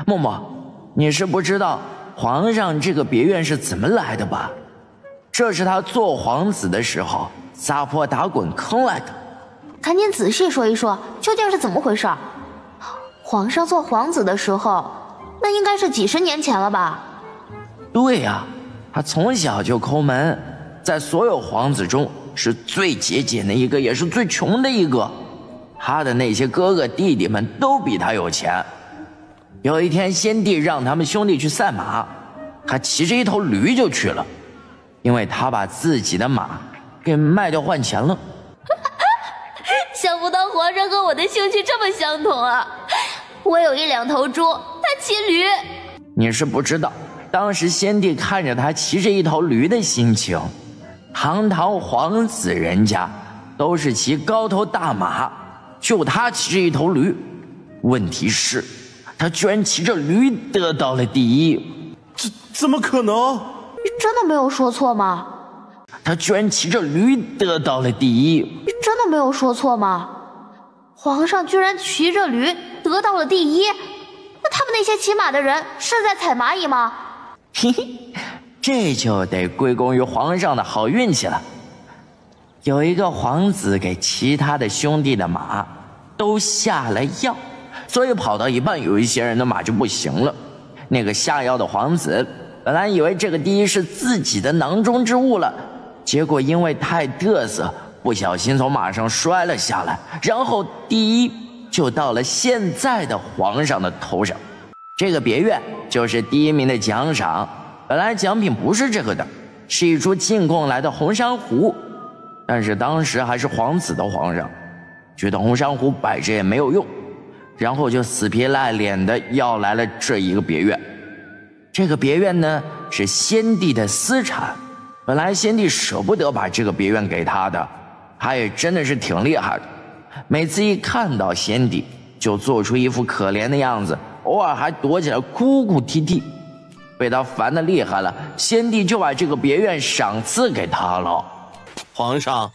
默默，你是不知道皇上这个别院是怎么来的吧？这是他做皇子的时候撒泼打滚坑来的。赶紧仔细说一说，究竟是怎么回事？皇上做皇子的时候，那应该是几十年前了吧？对呀，他从小就抠门，在所有皇子中是最节俭的一个，也是最穷的一个。他的那些哥哥弟弟们都比他有钱。有一天，先帝让他们兄弟去赛马，他骑着一头驴就去了，因为他把自己的马给卖掉换钱了。想不到皇上和我的兴趣这么相同啊！我有1、2头猪，他骑驴。你是不知道，当时先帝看着他骑着一头驴的心情，堂堂皇子人家都是骑高头大马，就他骑着一头驴。问题是，他居然骑着驴得到了第一。这怎么可能？你真的没有说错吗？他居然骑着驴得到了第一。你真的没有说错吗？皇上居然骑着驴得到了第一，那他们那些骑马的人是在踩蚂蚁吗？嘿嘿，这就得归功于皇上的好运气了。有一个皇子给其他的兄弟的马都下了药，所以跑到一半，有一些人的马就不行了。那个下药的皇子本来以为这个第一是自己的囊中之物了，结果因为太嘚瑟，不小心从马上摔了下来，然后第一就到了现在的皇上的头上。这个别院就是第一名的奖赏，本来奖品不是这个的，是一株进贡来的红珊瑚，但是当时还是皇子的皇上觉得红珊瑚摆着也没有用，然后就死皮赖脸的要来了这一个别院。这个别院呢是先帝的私产，本来先帝舍不得把这个别院给他的，他也真的是挺厉害的，每次一看到先帝就做出一副可怜的样子，偶尔还躲起来哭哭啼啼。被他烦得厉害了，先帝就把这个别院赏赐给他了。皇上，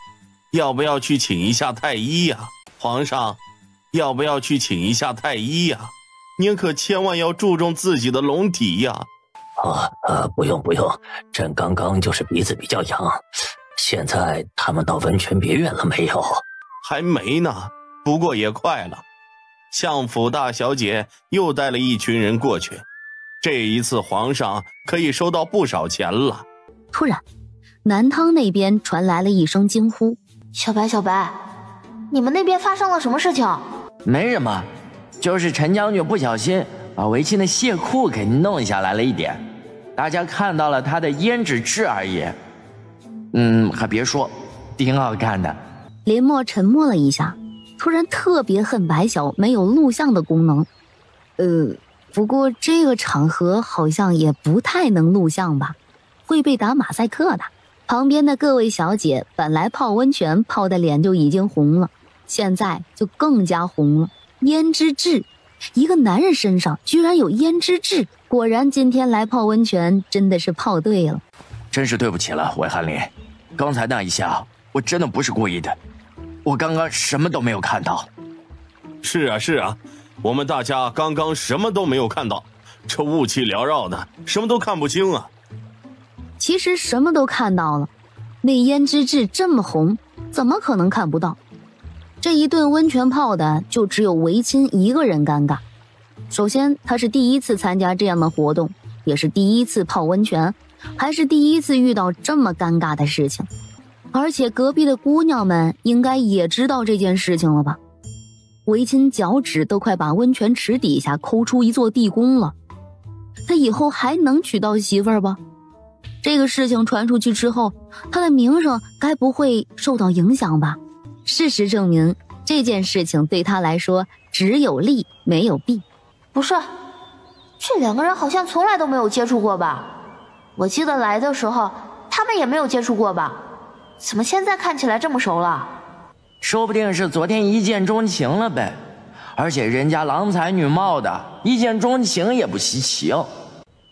要不要去请一下太医呀？皇上，要不要去请一下太医呀？您可千万要注重自己的龙体呀！不用，朕刚刚就是鼻子比较痒。现在他们到温泉别院了没有？还没呢，不过也快了。相府大小姐又带了一群人过去，这一次皇上可以收到不少钱了。突然，南汤那边传来了一声惊呼：“小白，你们那边发生了什么事情？”没什么，就是陈将军不小心把韦钦的械库给弄下来了一点，大家看到了他的胭脂痣而已。还别说，挺好看的。林默沉默了一下，突然特别恨白晓没有录像的功能。不过这个场合好像也不太能录像吧，会被打马赛克的。旁边的各位小姐本来泡温泉泡的脸就已经红了，现在就更加红了。胭脂痣，一个男人身上居然有胭脂痣，果然今天来泡温泉真的是泡对了。真是对不起了，韦翰林，刚才那一下我真的不是故意的，我刚刚什么都没有看到。是啊，我们大家刚刚什么都没有看到，这雾气缭绕的，什么都看不清啊。其实什么都看到了，那胭脂痣这么红，怎么可能看不到？这一顿温泉泡的就只有韦钦一个人尴尬。首先他是第一次参加这样的活动，也是第一次泡温泉，还是第一次遇到这么尴尬的事情。而且隔壁的姑娘们应该也知道这件事情了吧？韦钦脚趾都快把温泉池底下抠出一座地宫了，他以后还能娶到媳妇儿吧？这个事情传出去之后，他的名声该不会受到影响吧？事实证明，这件事情对他来说只有利没有弊。不是，这两个人好像从来都没有接触过吧？我记得来的时候他们也没有接触过吧？怎么现在看起来这么熟了？说不定是昨天一见钟情了呗，而且人家郎才女貌的，一见钟情也不稀奇。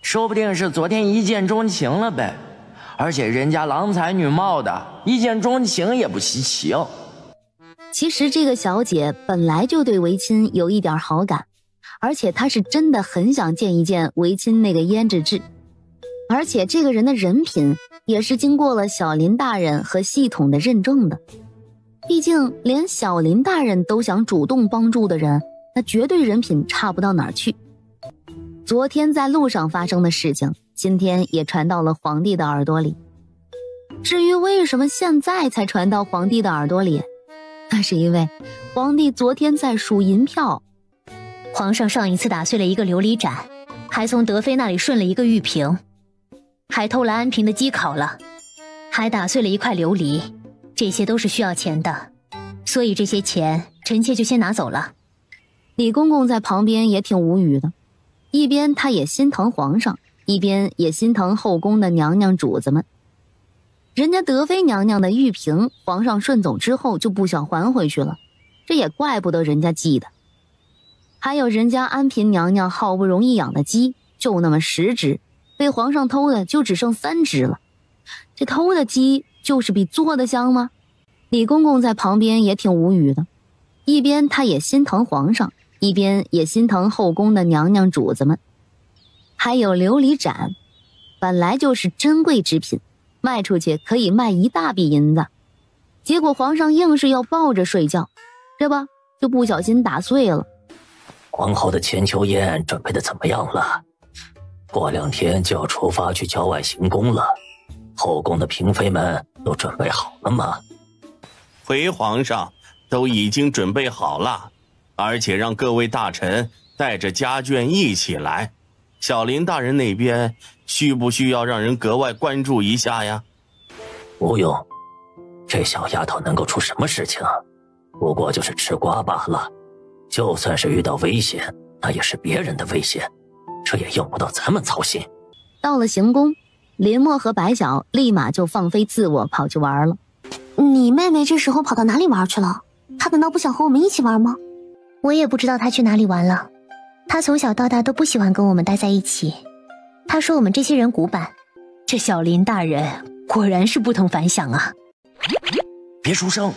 说不定是昨天一见钟情了呗，而且人家郎才女貌的，一见钟情也不稀奇。其实这个小姐本来就对韦钦有一点好感，而且他是真的很想见一见为亲那个胭脂痣，而且这个人的人品也是经过了小林大人和系统的认证的。毕竟连小林大人都想主动帮助的人，那绝对人品差不到哪儿去。昨天在路上发生的事情，今天也传到了皇帝的耳朵里。至于为什么现在才传到皇帝的耳朵里，那是因为皇帝昨天在数银票。皇上上一次打碎了一个琉璃盏，还从德妃那里顺了一个玉瓶，还偷了安嫔的鸡烤了，还打碎了一块琉璃，这些都是需要钱的，所以这些钱臣妾就先拿走了。李公公在旁边也挺无语的，一边他也心疼皇上，一边也心疼后宫的娘娘主子们。人家德妃娘娘的玉瓶，皇上顺走之后就不想还回去了，这也怪不得人家记得。还有人家安嫔娘娘好不容易养的鸡，就那么10只，被皇上偷的就只剩3只了。这偷的鸡就是比做的香吗？李公公在旁边也挺无语的，一边他也心疼皇上，一边也心疼后宫的娘娘主子们。还有琉璃盏，本来就是珍贵之品，卖出去可以卖一大笔银子，结果皇上硬是要抱着睡觉，这不就不小心打碎了。皇后的千秋宴准备的怎么样了？过2天就要出发去郊外行宫了，后宫的嫔妃们都准备好了吗？回皇上，都已经准备好了，而且让各位大臣带着家眷一起来。小林大人那边需不需要让人格外关注一下呀？不用，这小丫头能够出什么事情啊？不过就是吃瓜罢了，就算是遇到危险，那也是别人的危险，这也用不到咱们操心。到了行宫，林默和白晓立马就放飞自我跑去玩了。你妹妹这时候跑到哪里玩去了？她难道不想和我们一起玩吗？我也不知道她去哪里玩了，她从小到大都不喜欢跟我们待在一起，她说我们这些人古板。这小林大人果然是不同凡响啊。别出声，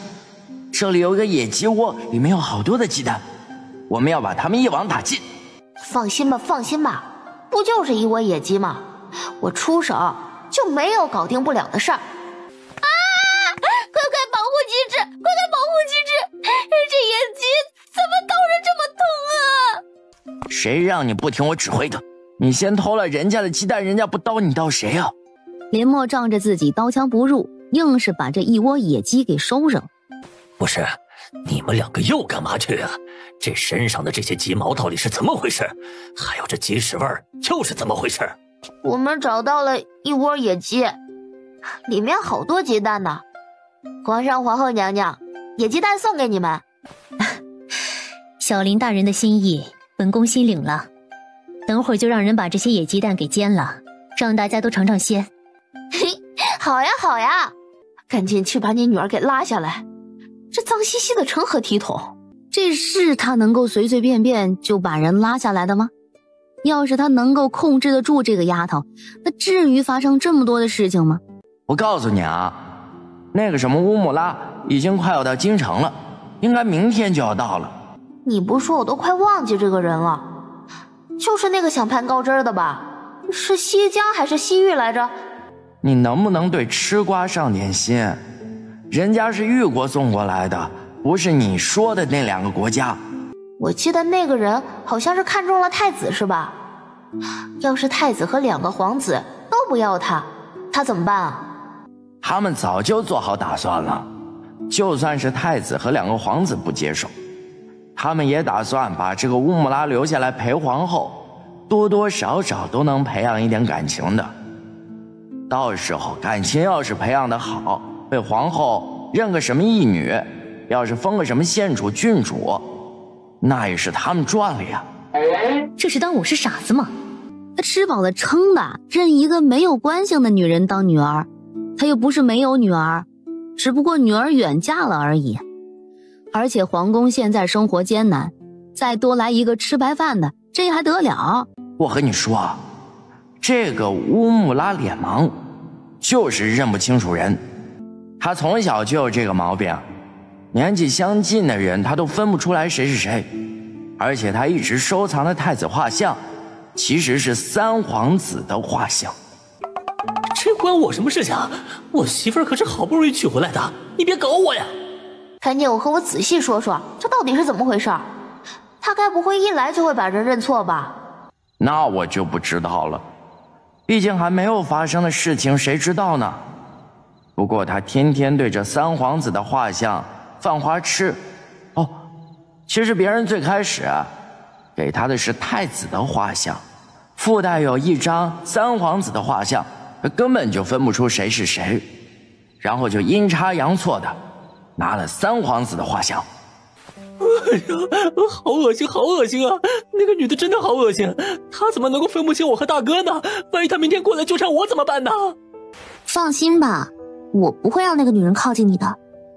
这里有一个野鸡窝，里面有好多的鸡蛋，我们要把它们一网打尽。放心吧，放心吧，不就是一窝野鸡吗？我出手就没有搞定不了的事儿。快保护鸡翅，快保护鸡翅！这野鸡怎么刀着这么痛啊？谁让你不听我指挥的？你先偷了人家的鸡蛋，人家不刀你刀谁啊？林默仗着自己刀枪不入，硬是把这一窝野鸡给收上。不是，你们2个又干嘛去啊？这身上的这些鸡毛到底是怎么回事？还有这鸡屎味儿又是怎么回事？我们找到了一窝野鸡，里面好多鸡蛋呢。皇上皇后娘娘，野鸡蛋送给你们。小林大人的心意，本宫心领了。等会儿就让人把这些野鸡蛋给煎了，让大家都尝尝鲜。嘿，好呀好呀，赶紧去把你女儿给拉下来，这脏兮兮的成何体统？这是他能够随随便便就把人拉下来的吗？要是他能够控制得住这个丫头，那至于发生这么多的事情吗？我告诉你啊，那个什么乌木拉已经快要到京城了，应该明天就要到了。你不说我都快忘记这个人了，就是那个想攀高枝的吧？是西江还是西域来着？你能不能对吃瓜上点心？人家是玉国送过来的，不是你说的那2个国家。我记得那个人好像是看中了太子是吧？要是太子和2个皇子都不要他，他怎么办啊？他们早就做好打算了，就算是太子和2个皇子不接受，他们也打算把这个乌木拉留下来陪皇后，多多少少都能培养一点感情的。到时候感情要是培养得好，被皇后认个什么义女，要是封个什么县主郡主，那也是他们赚了呀。这是当我是傻子吗？他吃饱了撑的，认一个没有关系的女人当女儿，他又不是没有女儿，只不过女儿远嫁了而已。而且皇宫现在生活艰难，再多来一个吃白饭的，这还得了？我和你说，这个乌木拉脸盲，就是认不清楚人。他从小就有这个毛病，年纪相近的人他都分不出来谁是谁。而且他一直收藏的太子画像，其实是三皇子的画像。这关我什么事情啊？我媳妇儿可是好不容易娶回来的，你别搞我呀！赶紧和我仔细说说，这到底是怎么回事？他该不会一来就会把人认错吧？那我就不知道了，毕竟还没有发生的事情，谁知道呢？不过他天天对着三皇子的画像犯花痴。哦，其实别人最开始给他的是太子的画像，附带有一张三皇子的画像，根本就分不出谁是谁，然后就阴差阳错的拿了三皇子的画像。哎呀，好恶心，好恶心啊！那个女的真的好恶心，她怎么能够分不清我和大哥呢？万一她明天过来纠缠我怎么办呢？放心吧，我不会让那个女人靠近你的，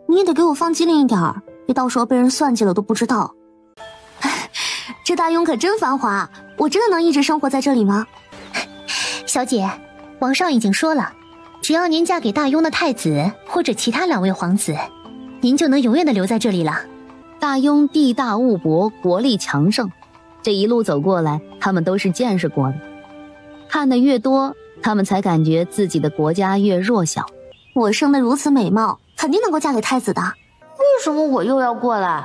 你也得给我放机灵一点儿，别到时候被人算计了都不知道。这大庸可真繁华，我真的能一直生活在这里吗？小姐，皇上已经说了，只要您嫁给大庸的太子或者其他2位皇子，您就能永远的留在这里了。大庸地大物博，国力强盛，这一路走过来，他们都是见识过的。看得越多，他们才感觉自己的国家越弱小。我生得如此美貌，肯定能够嫁给太子的。为什么我又要过来？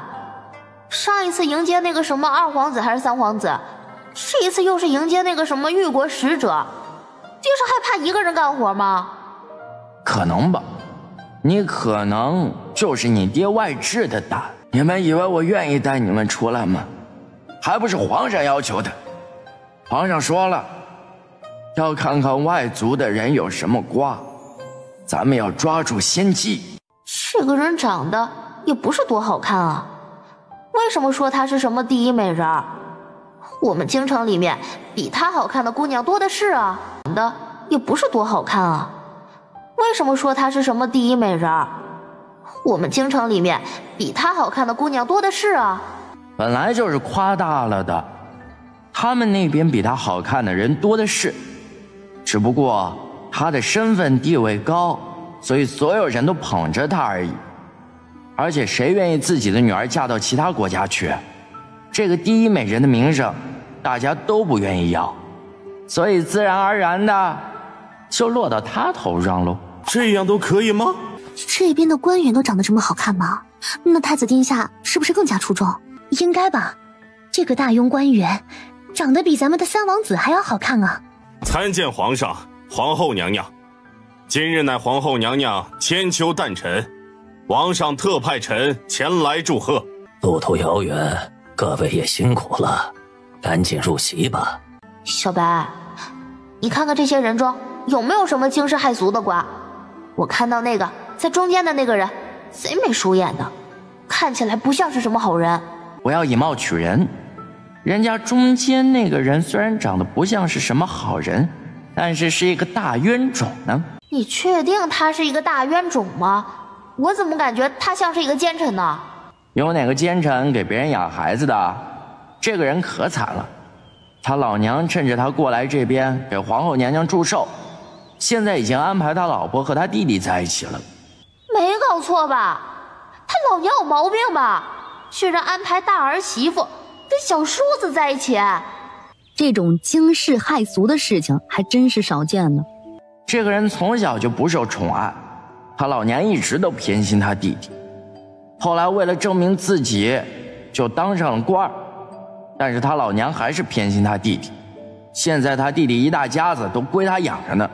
上一次迎接那个什么2皇子还是3皇子，这一次又是迎接那个什么玉国使者，爹是害怕一个人干活吗？可能吧，你可能就是你爹外置的胆。你们以为我愿意带你们出来吗？还不是皇上要求的。皇上说了，要看看外族的人有什么瓜，咱们要抓住先机。这个人长得也不是多好看啊，为什么说她是什么第一美人？我们京城里面比她好看的姑娘多的是啊，长得也不是多好看啊，为什么说她是什么第一美人？我们京城里面比她好看的姑娘多的是啊。本来就是夸大了的，他们那边比她好看的人多的是，只不过她的身份地位高，所以所有人都捧着她而已。而且谁愿意自己的女儿嫁到其他国家去？这个第一美人的名声大家都不愿意要，所以自然而然的就落到她头上喽。这样都可以吗？这边的官员都长得这么好看吗？那太子殿下是不是更加出众？应该吧，这个大庸官员长得比咱们的3王子还要好看啊。参见皇上、皇后娘娘，今日乃皇后娘娘千秋诞辰，皇上特派臣前来祝贺。路途遥远，各位也辛苦了，赶紧入席吧。小白，你看看这些人中有没有什么惊世骇俗的瓜？我看到那个在中间的那个人贼眉鼠眼的，看起来不像是什么好人。不要以貌取人，人家中间那个人虽然长得不像是什么好人，但是是一个大冤种呢。你确定他是一个大冤种吗？我怎么感觉他像是一个奸臣呢？有哪个奸臣给别人养孩子的？这个人可惨了，他老娘趁着他过来这边给皇后娘娘祝寿，现在已经安排他老婆和他弟弟在一起了。没搞错吧？他老娘有毛病吧？居然安排大儿媳妇跟小叔子在一起。这种惊世骇俗的事情还真是少见呢。这个人从小就不受宠爱，他老娘一直都偏心他弟弟，后来为了证明自己就当上了官儿，但是他老娘还是偏心他弟弟。现在他弟弟一大家子都归他养着呢，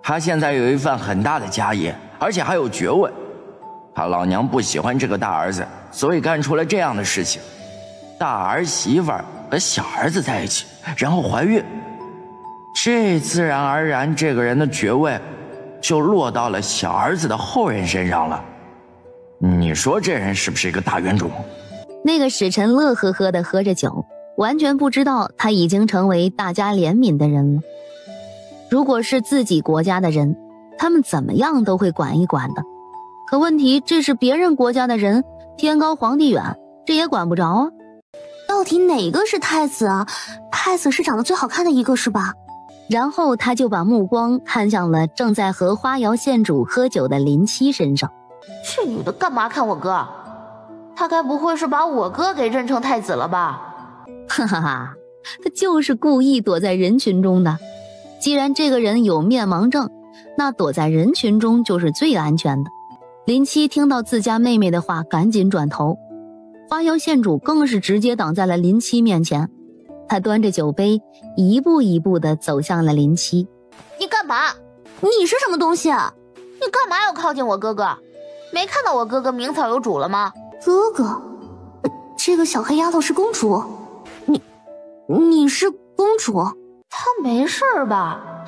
他现在有一份很大的家业，而且还有爵位。他老娘不喜欢这个大儿子，所以干出了这样的事情。大儿媳妇和小儿子在一起，然后怀孕，这自然而然这个人的爵位就落到了小儿子的后人身上了。你说这人是不是一个大冤种？那个使臣乐呵呵地喝着酒，完全不知道他已经成为大家怜悯的人了。如果是自己国家的人，他们怎么样都会管一管的。可问题这是别人国家的人，天高皇帝远，这也管不着啊。到底哪个是太子啊？太子是长得最好看的一个是吧？然后他就把目光看向了正在和花瑶县主喝酒的林七身上。这女的干嘛看我哥？他该不会是把我哥给认成太子了吧？哈哈哈，他就是故意躲在人群中的。既然这个人有面盲症，那躲在人群中就是最安全的。林七听到自家妹妹的话，赶紧转头。花妖县主更是直接挡在了林七面前，他端着酒杯，一步一步地走向了林七。你干嘛？你是什么东西啊？你干嘛要靠近我哥哥？没看到我哥哥名草有主了吗？哥哥，这个小黑丫头是公主。你是公主？她没事吧？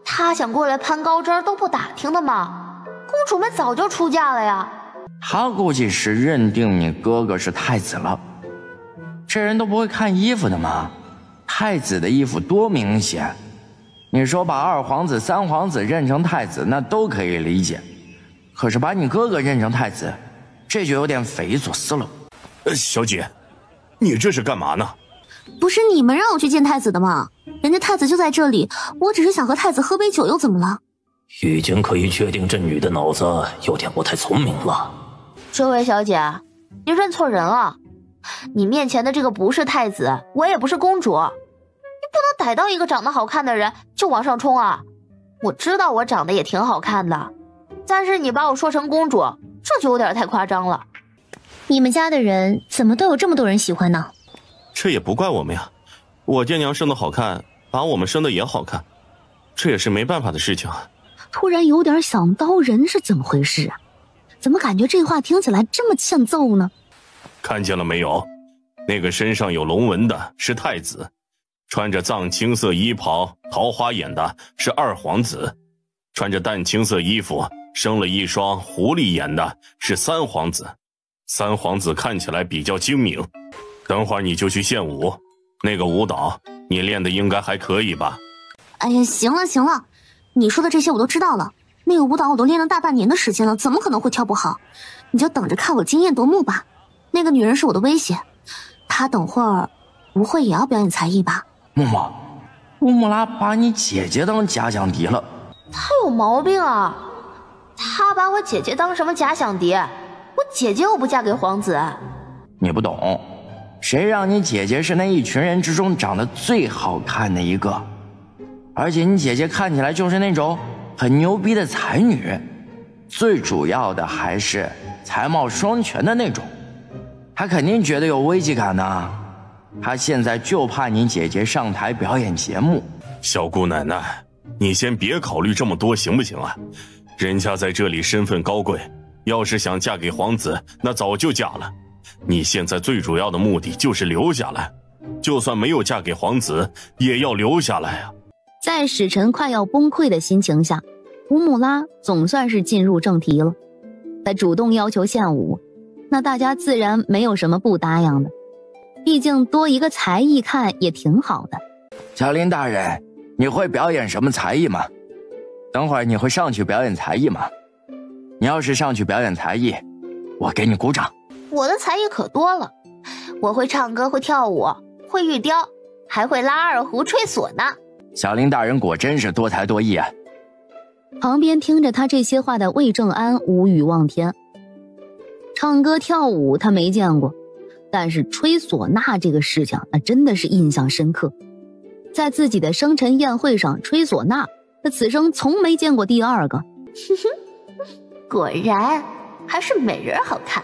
她想过来攀高枝都不打听的吗？公主们早就出嫁了呀。他估计是认定你哥哥是太子了。这人都不会看衣服的吗？太子的衣服多明显。你说把二皇子、三皇子认成太子，那都可以理解。可是把你哥哥认成太子，这就有点匪夷所思了。小姐，你这是干嘛呢？不是你们让我去见太子的吗？人家太子就在这里，我只是想和太子喝杯酒，又怎么了？已经可以确定这女的脑子有点不太聪明了。这位小姐，你认错人了。你面前的这个不是太子，我也不是公主。你不能逮到一个长得好看的人就往上冲啊！我知道我长得也挺好看的，但是你把我说成公主，这就有点太夸张了。你们家的人怎么都有这么多人喜欢呢？这也不怪我们呀，我爹娘生的好看，把我们生的也好看，这也是没办法的事情啊。突然有点想不到人是怎么回事啊？怎么感觉这话听起来这么欠揍呢？看见了没有？那个身上有龙纹的是太子，穿着藏青色衣袍桃花眼的是二皇子，穿着淡青色衣服生了一双狐狸眼的是三皇子。三皇子看起来比较精明，等会儿你就去献舞，那个舞蹈你练的应该还可以吧？哎呀，行了行了，你说的这些我都知道了。那个舞蹈我都练了大半年的时间了，怎么可能会跳不好？你就等着看我惊艳夺目吧。那个女人是我的威胁，她等会儿不会也要表演才艺吧？木木，乌木拉把你姐姐当假想敌了。她有毛病啊！她把我姐姐当什么假想敌？我姐姐又不嫁给皇子。你不懂，谁让你姐姐是那一群人之中长得最好看的一个？而且你姐姐看起来就是那种很牛逼的才女，最主要的还是才貌双全的那种。她肯定觉得有危机感呢。她现在就怕你姐姐上台表演节目。小姑奶奶，你先别考虑这么多行不行啊？人家在这里身份高贵，要是想嫁给皇子，那早就嫁了。你现在最主要的目的就是留下来，就算没有嫁给皇子，也要留下来啊。在使臣快要崩溃的心情下，乌木拉总算是进入正题了。他主动要求献舞，那大家自然没有什么不答应的，毕竟多一个才艺看也挺好的。小林大人，你会表演什么才艺吗？等会儿你会上去表演才艺吗？你要是上去表演才艺，我给你鼓掌。我的才艺可多了，我会唱歌，会跳舞，会玉雕，还会拉二胡、吹唢呐。小林大人果真是多才多艺啊！旁边听着他这些话的魏正安无语望天。唱歌跳舞他没见过，但是吹唢呐这个事情那真的是印象深刻。在自己的生辰宴会上吹唢呐，他此生从没见过第二个。果然还是美人好看。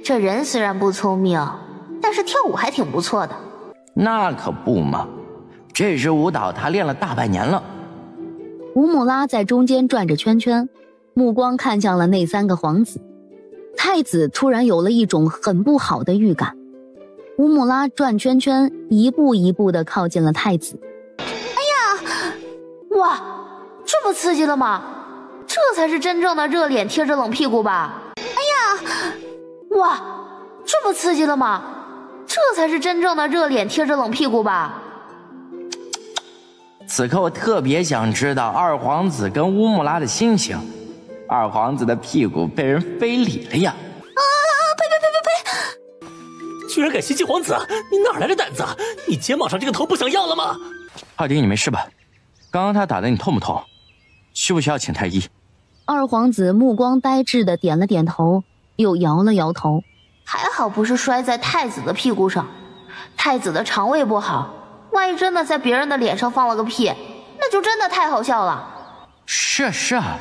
这人虽然不聪明，但是跳舞还挺不错的。那可不嘛，这支舞蹈他练了大半年了。乌木拉在中间转着圈圈，目光看向了那三个皇子。太子突然有了一种很不好的预感。乌木拉转圈圈，一步一步地靠近了太子。哎呀，哇，这么刺激了吗？这才是真正的热脸贴着冷屁股吧？哎呀，哇，这么刺激了吗？这才是真正的热脸贴着冷屁股吧？此刻我特别想知道二皇子跟乌木拉的心情。二皇子的屁股被人非礼了呀！呸！居然敢袭击皇子，你哪来的胆子？你肩膀上这个头不想要了吗？浩迪，你没事吧？刚刚他打的你痛不痛？需不需要请太医？二皇子目光呆滞的点了点头，又摇了摇头。还好不是摔在太子的屁股上，太子的肠胃不好，万一真的在别人的脸上放了个屁，那就真的太好笑了。是啊，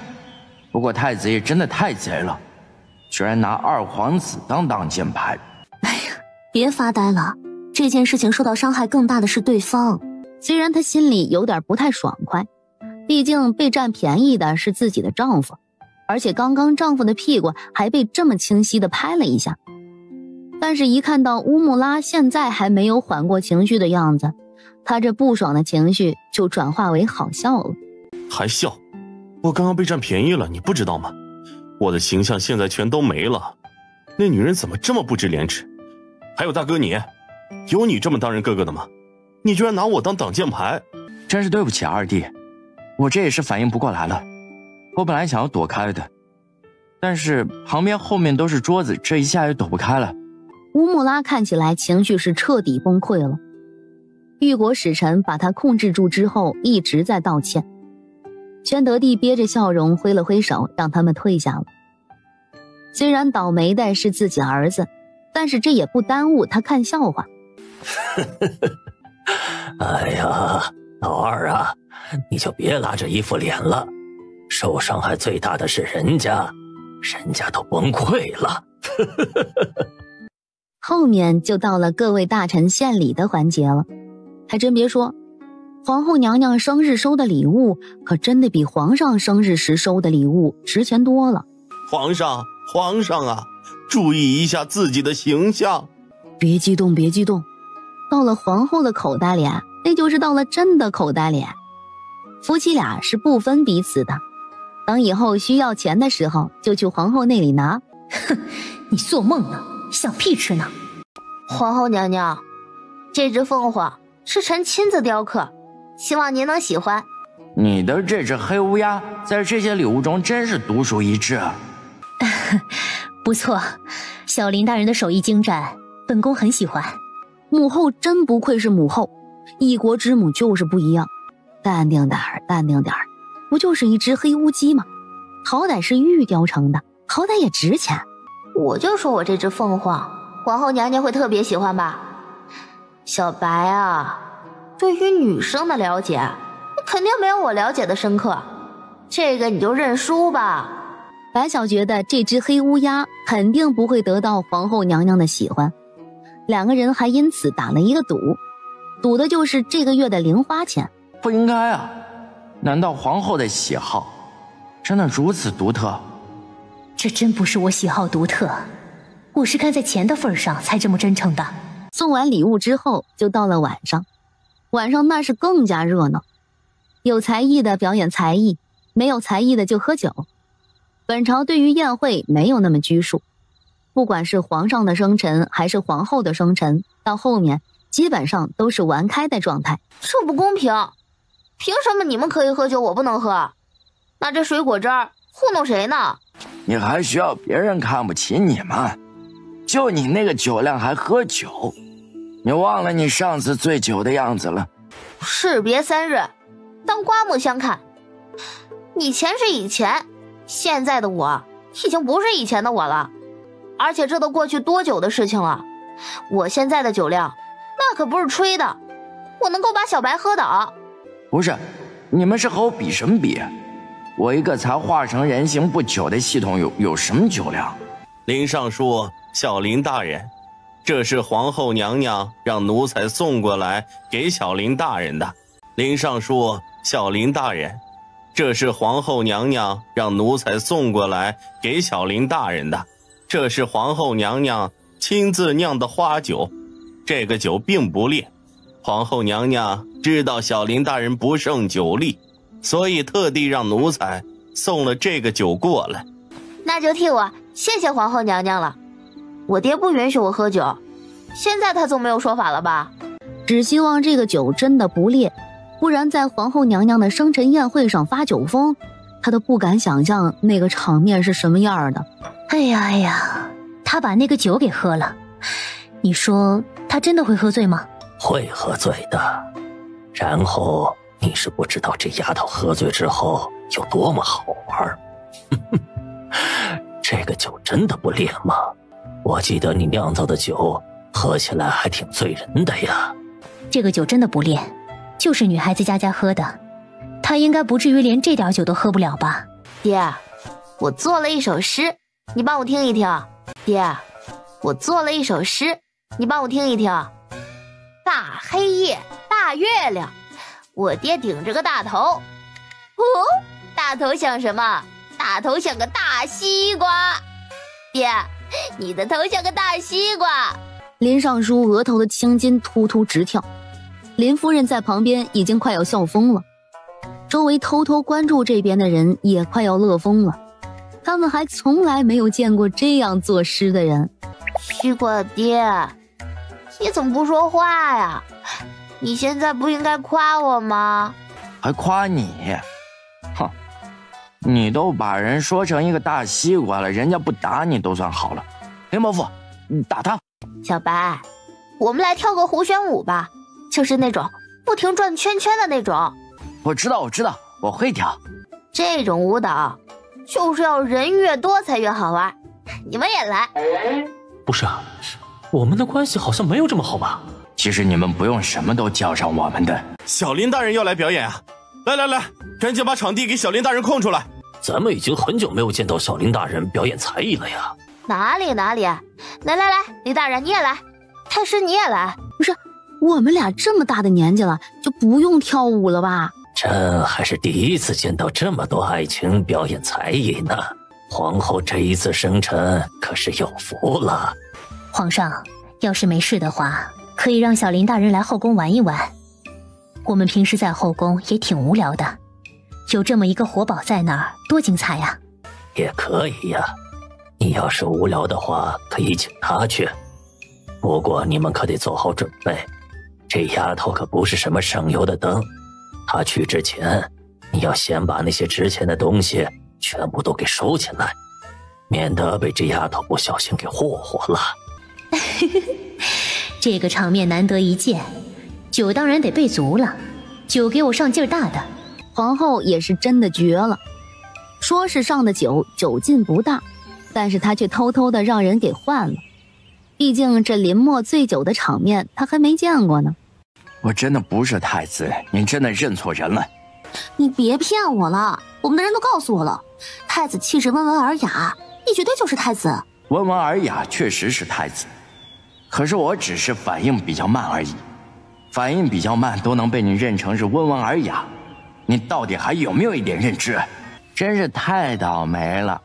不过太子也真的太贼了，居然拿二皇子当挡箭牌。哎呀，别发呆了，这件事情受到伤害更大的是对方。虽然她心里有点不太爽快，毕竟被占便宜的是自己的丈夫，而且刚刚丈夫的屁股还被这么清晰地拍了一下。但是一看到乌木拉现在还没有缓过情绪的样子，她这不爽的情绪就转化为好笑了。还笑？我刚刚被占便宜了，你不知道吗？我的形象现在全都没了。那女人怎么这么不知廉耻？还有大哥你，有你这么当人哥哥的吗？你居然拿我当挡箭牌！真是对不起二弟，我这也是反应不过来了。我本来想要躲开的，但是旁边后面都是桌子，这一下也躲不开了。乌木拉看起来情绪是彻底崩溃了。玉国使臣把他控制住之后一直在道歉。宣德帝憋着笑容挥了挥手，让他们退下了。虽然倒霉的是自己儿子，但是这也不耽误他看笑话。哎呀，老二啊，你就别拉着一副脸了，受伤害最大的是人家都崩溃了。后面就到了各位大臣献礼的环节了。还真别说，皇后娘娘生日收的礼物可真的比皇上生日时收的礼物值钱多了。皇上啊，注意一下自己的形象。别激动，到了皇后的口袋里，那就是到了真的口袋里。夫妻俩是不分彼此的，等以后需要钱的时候就去皇后那里拿。哼，你做梦呢，想屁吃呢。皇后娘娘，这只凤凰是臣亲自雕刻，希望您能喜欢。你的这只黑乌鸦在这些礼物中真是独树一帜。不错，小林大人的手艺精湛，本宫很喜欢。母后真不愧是母后，一国之母就是不一样。淡定点儿，不就是一只黑乌鸡吗？好歹是玉雕成的，好歹也值钱。我就说我这只凤凰，皇后娘娘会特别喜欢吧？小白啊，对于女生的了解，你肯定没有我了解的深刻，这个你就认输吧。白晓觉得这只黑乌鸦肯定不会得到皇后娘娘的喜欢，两个人还因此打了一个赌，赌的就是这个月的零花钱。不应该啊，难道皇后的喜好真的如此独特？这真不是我喜好独特，我是看在钱的份上才这么真诚的。送完礼物之后就到了晚上，晚上那是更加热闹，有才艺的表演才艺，没有才艺的就喝酒。本朝对于宴会没有那么拘束，不管是皇上的生辰还是皇后的生辰，到后面基本上都是玩开的状态。这不公平，凭什么你们可以喝酒我不能喝？拿这水果汁儿糊弄谁呢？你还需要别人看不起你吗？就你那个酒量还喝酒，你忘了你上次醉酒的样子了？士别三日，当刮目相看。以前是以前，现在的我已经不是以前的我了，而且这都过去多久的事情了。我现在的酒量那可不是吹的，我能够把小白喝倒。不是，你们是和我比什么比？我一个才化成人形不久的系统有什么酒量？林尚书，小林大人，这是皇后娘娘让奴才送过来给小林大人的。林尚书，小林大人，这是皇后娘娘让奴才送过来给小林大人的。这是皇后娘娘亲自酿的花酒，这个酒并不烈。皇后娘娘知道小林大人不胜酒力，所以特地让奴才送了这个酒过来。那就替我谢谢皇后娘娘了。我爹不允许我喝酒，现在他总没有说法了吧？只希望这个酒真的不烈，不然在皇后娘娘的生辰宴会上发酒疯，他都不敢想象那个场面是什么样的。哎呀，他把那个酒给喝了，你说他真的会喝醉吗？会喝醉的，然后你是不知道这丫头喝醉之后有多么好玩。这个酒真的不烈吗？我记得你酿造的酒喝起来还挺醉人的呀。这个酒真的不烈，就是女孩子家喝的，她应该不至于连这点酒都喝不了吧？爹，我做了一首诗，你帮我听一听。爹，我做了一首诗，你帮我听一听。大黑夜，大月亮，我爹顶着个大头。大头像什么？大头像个大西瓜。爹，你的头像个大西瓜。林尚书额头的青筋突突直跳，林夫人在旁边已经快要笑疯了，周围偷偷关注这边的人也快要乐疯了，他们还从来没有见过这样作诗的人。西瓜爹，你怎么不说话呀？你现在不应该夸我吗？还夸你？哼，你都把人说成一个大西瓜了，人家不打你都算好了。林伯父，你打他。小白，我们来跳个弧旋舞吧，就是那种不停转圈圈的那种。我知道，我会跳。这种舞蹈就是要人越多才越好玩，你们也来。不是啊，我们的关系好像没有这么好吧？其实你们不用什么都叫上我们的。小林大人要来表演啊！来，赶紧把场地给小林大人空出来。咱们已经很久没有见到小林大人表演才艺了呀。哪里，来，林大人你也来，太师你也来。不是，我们俩这么大的年纪了，就不用跳舞了吧？朕还是第一次见到这么多爱卿表演才艺呢。皇后这一次生辰可是有福了。皇上，要是没事的话，可以让小林大人来后宫玩一玩。我们平时在后宫也挺无聊的，有这么一个活宝在那儿，多精彩呀！也可以呀，你要是无聊的话，可以请她去。不过你们可得做好准备，这丫头可不是什么省油的灯。她去之前，你要先把那些值钱的东西全部都给收起来，免得被这丫头不小心给霍霍了。这个场面难得一见，酒当然得备足了，酒给我上劲儿大的。皇后也是真的绝了，说是上的酒，酒劲不大，但是她却偷偷的让人给换了。毕竟这林默醉酒的场面她还没见过呢。我真的不是太子，您真的认错人了。你别骗我了，我们的人都告诉我了，太子气质温文尔雅，你绝对就是太子。温文尔雅确实是太子，可是我只是反应比较慢而已。反应比较慢都能被你认成是温文尔雅，你到底还有没有一点认知？真是太倒霉了，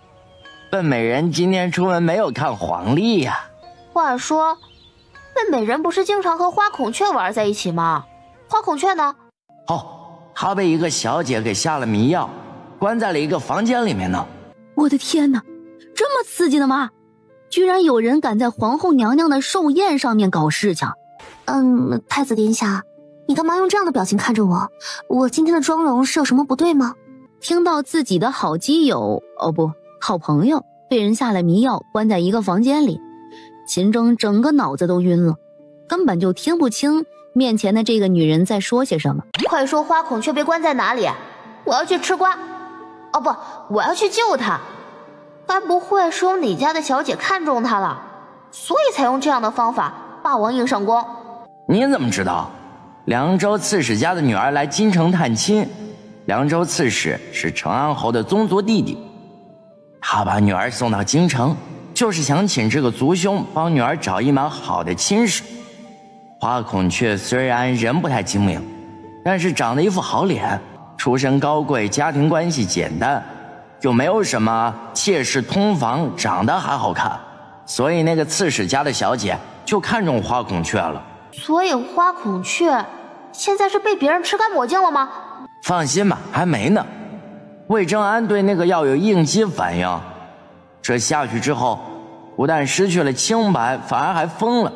笨美人今天出门没有看黄历呀。话说，笨美人不是经常和花孔雀玩在一起吗？花孔雀呢？她被一个小姐给下了迷药，关在了一个房间里面呢。我的天哪，这么刺激的吗？居然有人敢在皇后娘娘的寿宴上面搞事情。太子殿下，你干嘛用这样的表情看着我？我今天的妆容是有什么不对吗？听到自己的好基友，好朋友被人下了迷药，关在一个房间里，秦征整个脑子都晕了，根本就听不清面前的这个女人在说些什么。快说花孔雀被关在哪里？我要去吃瓜。我要去救她。该不会是有哪家的小姐看中她了，所以才用这样的方法霸王硬上弓？你怎么知道？凉州刺史家的女儿来京城探亲，凉州刺史是成安侯的宗族弟弟，他把女儿送到京城，就是想请这个族兄帮女儿找一门好的亲事。花孔雀虽然人不太精明，但是长得一副好脸，出身高贵，家庭关系简单，又没有什么妾室通房，长得还好看，所以那个刺史家的小姐就看中花孔雀了。所以花孔雀现在是被别人吃干抹净了吗？放心吧，还没呢。魏征安对那个药有应激反应，这下去之后不但失去了清白，反而还疯了，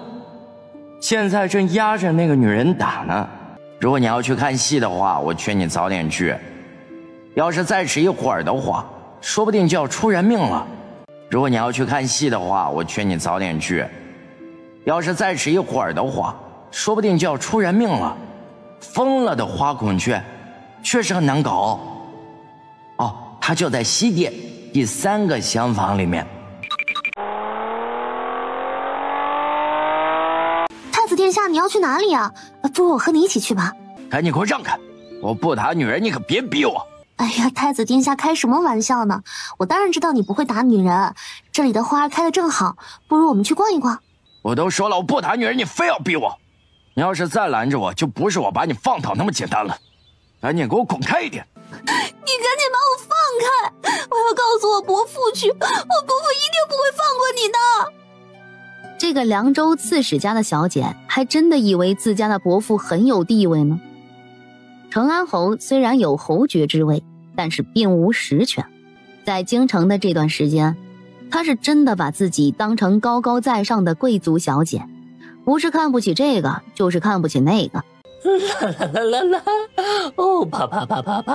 现在正压着那个女人打呢。如果你要去看戏的话，我劝你早点去，要是再迟一会儿的话，说不定就要出人命了。如果你要去看戏的话，我劝你早点去，要是再迟一会儿的话，说不定就要出人命了。疯了的花孔雀确实很难搞。他就在西殿第3个厢房里面。下，你要去哪里啊？不如我和你一起去吧。赶紧给我让开！我不打女人，你可别逼我。哎呀，太子殿下开什么玩笑呢？我当然知道你不会打女人，这里的花开得正好，不如我们去逛一逛。我都说了我不打女人，你非要逼我。你要是再拦着我，就不是我把你放倒那么简单了。赶紧给我滚开一点！你赶紧把我放开！我要告诉我伯父去，我伯父一定不会放过你的。这个凉州刺史家的小姐还真的以为自家的伯父很有地位呢。成安侯虽然有侯爵之位，但是并无实权。在京城的这段时间，他是真的把自己当成高高在上的贵族小姐，不是看不起这个，就是看不起那个。啦啦啦啦啦，哦，啪啪啪啪啪，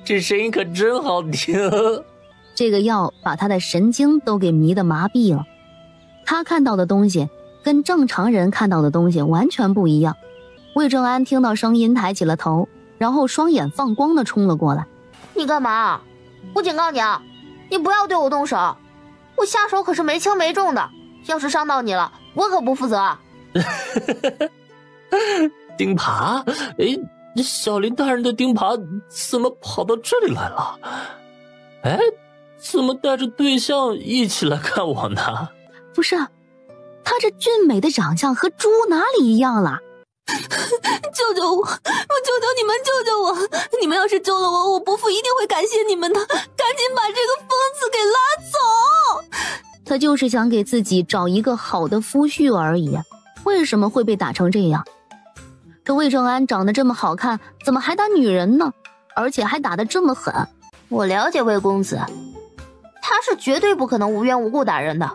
这声音可真好听。这个药把他的神经都给迷得麻痹了，他看到的东西跟正常人看到的东西完全不一样。魏正安听到声音抬起了头，然后双眼放光地冲了过来。你干嘛？我警告你啊，你不要对我动手，我下手可是没轻没重的，要是伤到你了，我可不负责。钉耙？哎，小林大人的钉耙怎么跑到这里来了？哎，怎么带着对象一起来看我呢？不是，他这俊美的长相和猪哪里一样了？救救我！我求求你们救救我！你们要是救了我，我伯父一定会感谢你们的。赶紧把这个疯子给拉走！他就是想给自己找一个好的夫婿而已，为什么会被打成这样？这魏正安长得这么好看，怎么还打女人呢？而且还打得这么狠。我了解魏公子，他是绝对不可能无缘无故打人的。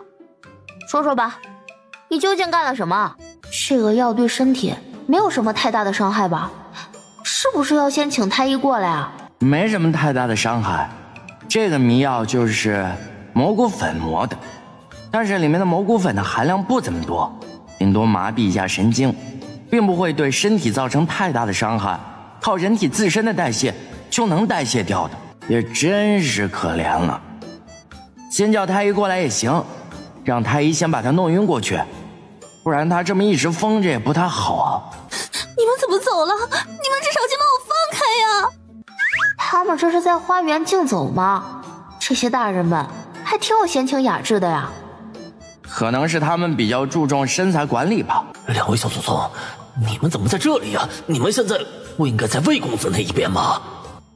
说说吧，你究竟干了什么？这个药对身体没有什么太大的伤害吧？是不是要先请太医过来啊？没什么太大的伤害，这个迷药就是蘑菇粉磨的，但是里面的蘑菇粉的含量不怎么多，顶多麻痹一下神经，并不会对身体造成太大的伤害，靠人体自身的代谢就能代谢掉的，也真是可怜了。先叫太医过来也行，让太医先把他弄晕过去，不然他这么一直疯着也不太好啊。你们怎么走了？你们至少先把我放开呀！他们这是在花园竞走吗？这些大人们还挺有闲情雅致的呀。可能是他们比较注重身材管理吧。两位小祖宗，你们怎么在这里呀？你们现在不应该在魏公子那一边吗？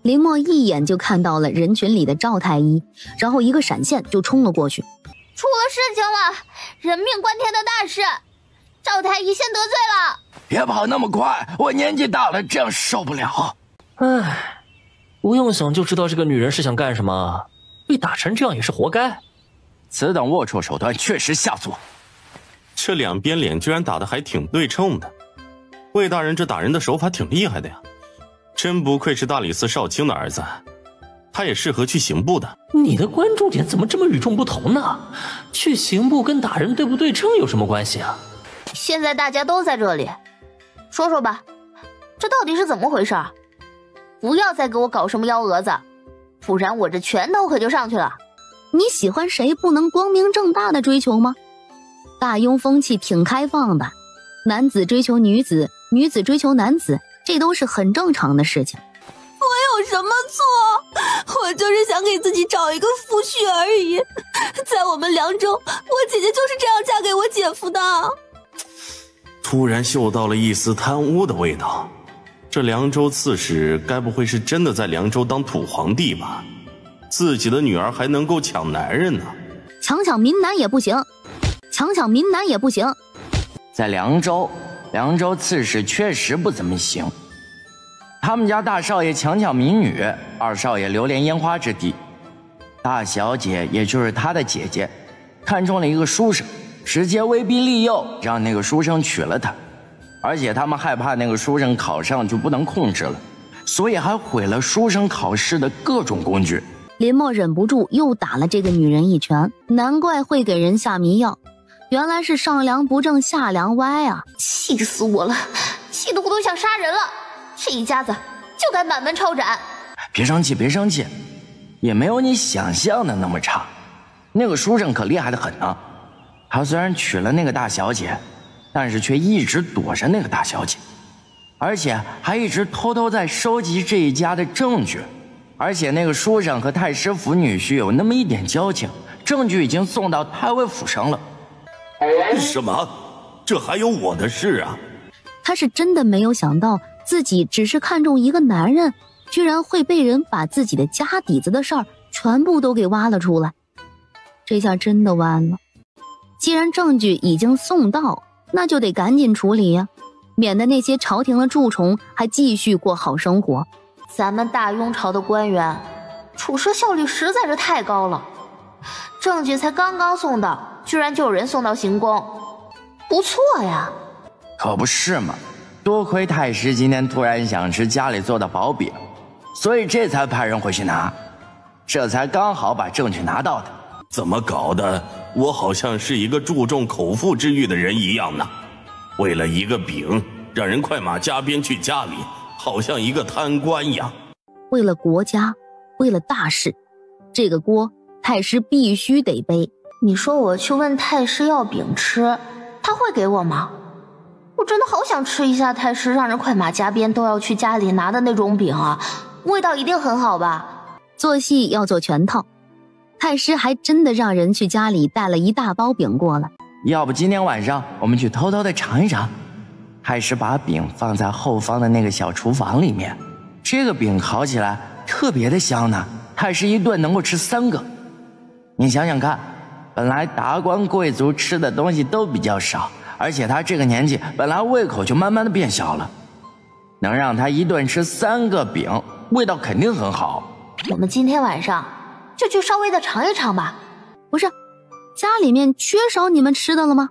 林默一眼就看到了人群里的赵太医，然后一个闪现就冲了过去。出了事情了，人命关天的大事，赵太医先得罪了。别跑那么快，我年纪大了，这样受不了。唉，不用想就知道这个女人是想干什么，被打成这样也是活该。此等龌龊手段确实下作。这两边脸居然打得还挺对称的，魏大人这打人的手法挺厉害的呀，真不愧是大理寺少卿的儿子，他也适合去刑部的。你的关注点怎么这么与众不同呢？去刑部跟打人对不对称有什么关系啊？现在大家都在这里，说说吧，这到底是怎么回事？不要再给我搞什么幺蛾子，不然我这拳头可就上去了。你喜欢谁不能光明正大的追求吗？大庸风气挺开放的，男子追求女子，女子追求男子，这都是很正常的事情。我有什么错？我就是想给自己找一个夫婿而已。在我们凉州，我姐姐就是这样嫁给我姐夫的。突然嗅到了一丝贪污的味道，这凉州刺史该不会是真的在凉州当土皇帝吧？自己的女儿还能够抢男人呢？抢民男也不行，抢民男也不行。在凉州刺史确实不怎么行。他们家大少爷抢民女，二少爷流连烟花之地，大小姐也就是他的姐姐看中了一个书生，直接威逼利诱让那个书生娶了她，而且他们害怕那个书生考上就不能控制了，所以还毁了书生考试的各种工具。林默忍不住又打了这个女人一拳，难怪会给人下迷药，原来是上梁不正下梁歪啊！气死我了，气得我都想杀人了。这一家子就该满门抄斩。别生气，别生气，也没有你想象的那么差。那个书生可厉害得很呢，他虽然娶了那个大小姐，但是却一直躲着那个大小姐，而且还一直偷偷在收集这一家的证据。而且那个书生和太师府女婿有那么一点交情，证据已经送到太尉府上了。什么？这还有我的事啊？他是真的没有想到，自己只是看中一个男人，居然会被人把自己的家底子的事儿全部都给挖了出来。这下真的完了。既然证据已经送到，那就得赶紧处理呀，免得那些朝廷的蛀虫还继续过好生活。咱们大雍朝的官员处事效率实在是太高了，证据才刚刚送到，居然就有人送到行宫，不错呀。可不是嘛，多亏太师今天突然想吃家里做的薄饼，所以这才派人回去拿，这才刚好把证据拿到的。怎么搞的？我好像是一个注重口腹之欲的人一样呢。为了一个饼，让人快马加鞭去家里，好像一个贪官一样。为了国家，为了大事，这个锅太师必须得背。你说我去问太师要饼吃，他会给我吗？我真的好想吃一下太师让人快马加鞭都要去家里拿的那种饼啊，味道一定很好吧？做戏要做全套，太师还真的让人去家里带了一大包饼过来。要不今天晚上我们去偷偷的尝一尝？太师把饼放在后方的那个小厨房里面，这个饼烤起来特别的香呢，太师一顿能够吃3个。你想想看，本来达官贵族吃的东西都比较少，而且他这个年纪本来胃口就慢慢的变小了，能让他一顿吃3个饼，味道肯定很好。我们今天晚上就去稍微的尝一尝吧。不是，家里面缺少你们吃的了吗？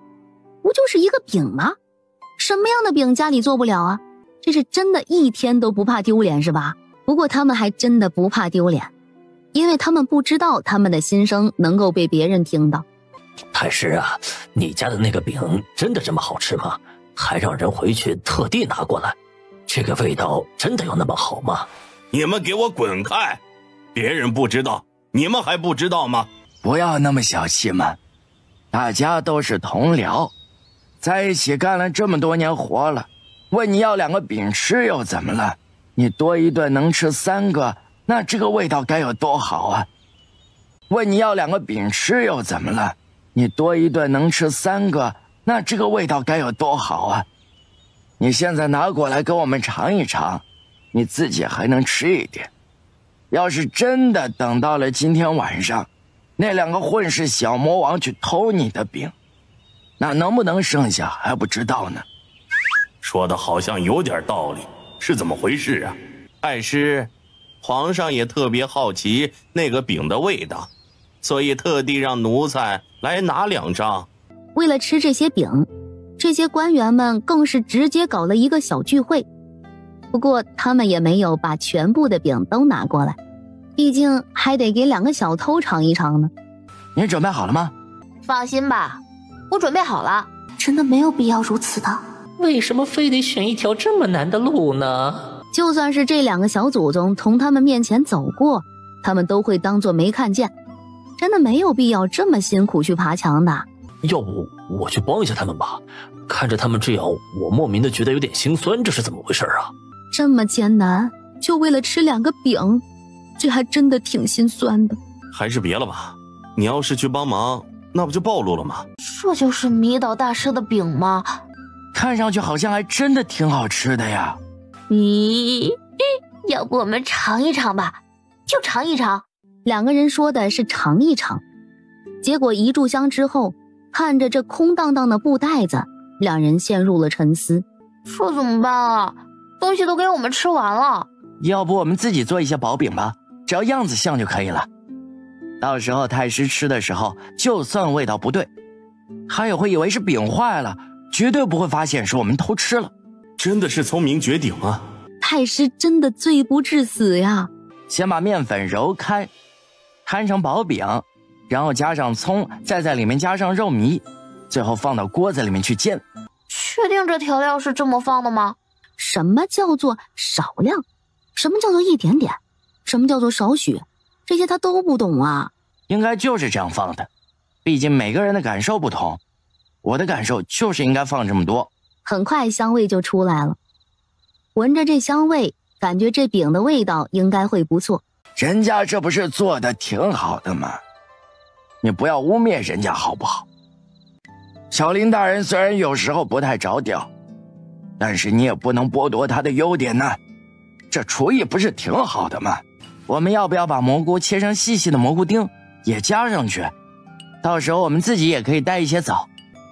不就是一个饼吗？什么样的饼家里做不了啊？这是真的一天都不怕丢脸是吧？不过他们还真的不怕丢脸，因为他们不知道他们的心声能够被别人听到。太师啊，你家的那个饼真的这么好吃吗？还让人回去特地拿过来，这个味道真的有那么好吗？你们给我滚开！别人不知道，你们还不知道吗？不要那么小气嘛，大家都是同僚，在一起干了这么多年活了，问你要2个饼吃又怎么了？你多一顿能吃3个，那这个味道该有多好啊！问你要2个饼吃又怎么了？你多一顿能吃3个，那这个味道该有多好啊！你现在拿过来给我们尝一尝，你自己还能吃一点。要是真的等到了今天晚上，那2个混世小魔王去偷你的饼，那能不能剩下还不知道呢。说的好像有点道理，是怎么回事啊？太师，皇上也特别好奇那个饼的味道，所以特地让奴才来拿2张。为了吃这些饼，这些官员们更是直接搞了一个小聚会。不过他们也没有把全部的饼都拿过来，毕竟还得给2个小偷尝一尝呢。你准备好了吗？放心吧，我准备好了。真的没有必要如此的。为什么非得选一条这么难的路呢？就算是这2个小祖宗从他们面前走过，他们都会当作没看见。真的没有必要这么辛苦去爬墙的。要不我去帮一下他们吧，看着他们这样，我莫名的觉得有点心酸，这是怎么回事啊？这么艰难，就为了吃2个饼，这还真的挺心酸的。还是别了吧，你要是去帮忙，那不就暴露了吗？这就是迷倒大师的饼吗？看上去好像还真的挺好吃的呀。咦，要不我们尝一尝吧，就尝一尝。2个人说的是尝一尝，结果一炷香之后，看着这空荡荡的布袋子，2人陷入了沉思。这怎么办啊？东西都给我们吃完了。要不我们自己做一些薄饼吧，只要样子像就可以了。到时候太师吃的时候，就算味道不对，他也会以为是饼坏了，绝对不会发现是我们偷吃了。真的是聪明绝顶啊！太师真的罪不至死呀！先把面粉揉开，摊成薄饼，然后加上葱，再在里面加上肉糜，最后放到锅子里面去煎。确定这调料是这么放的吗？什么叫做少量？什么叫做一点点？什么叫做少许？这些他都不懂啊。应该就是这样放的，毕竟每个人的感受不同。我的感受就是应该放这么多。很快香味就出来了，闻着这香味，感觉这饼的味道应该会不错。人家这不是做的挺好的吗？你不要污蔑人家好不好？小林大人虽然有时候不太着调，但是你也不能剥夺他的优点呢。这厨艺不是挺好的吗？我们要不要把蘑菇切成细细的蘑菇丁也加上去？到时候我们自己也可以带一些走。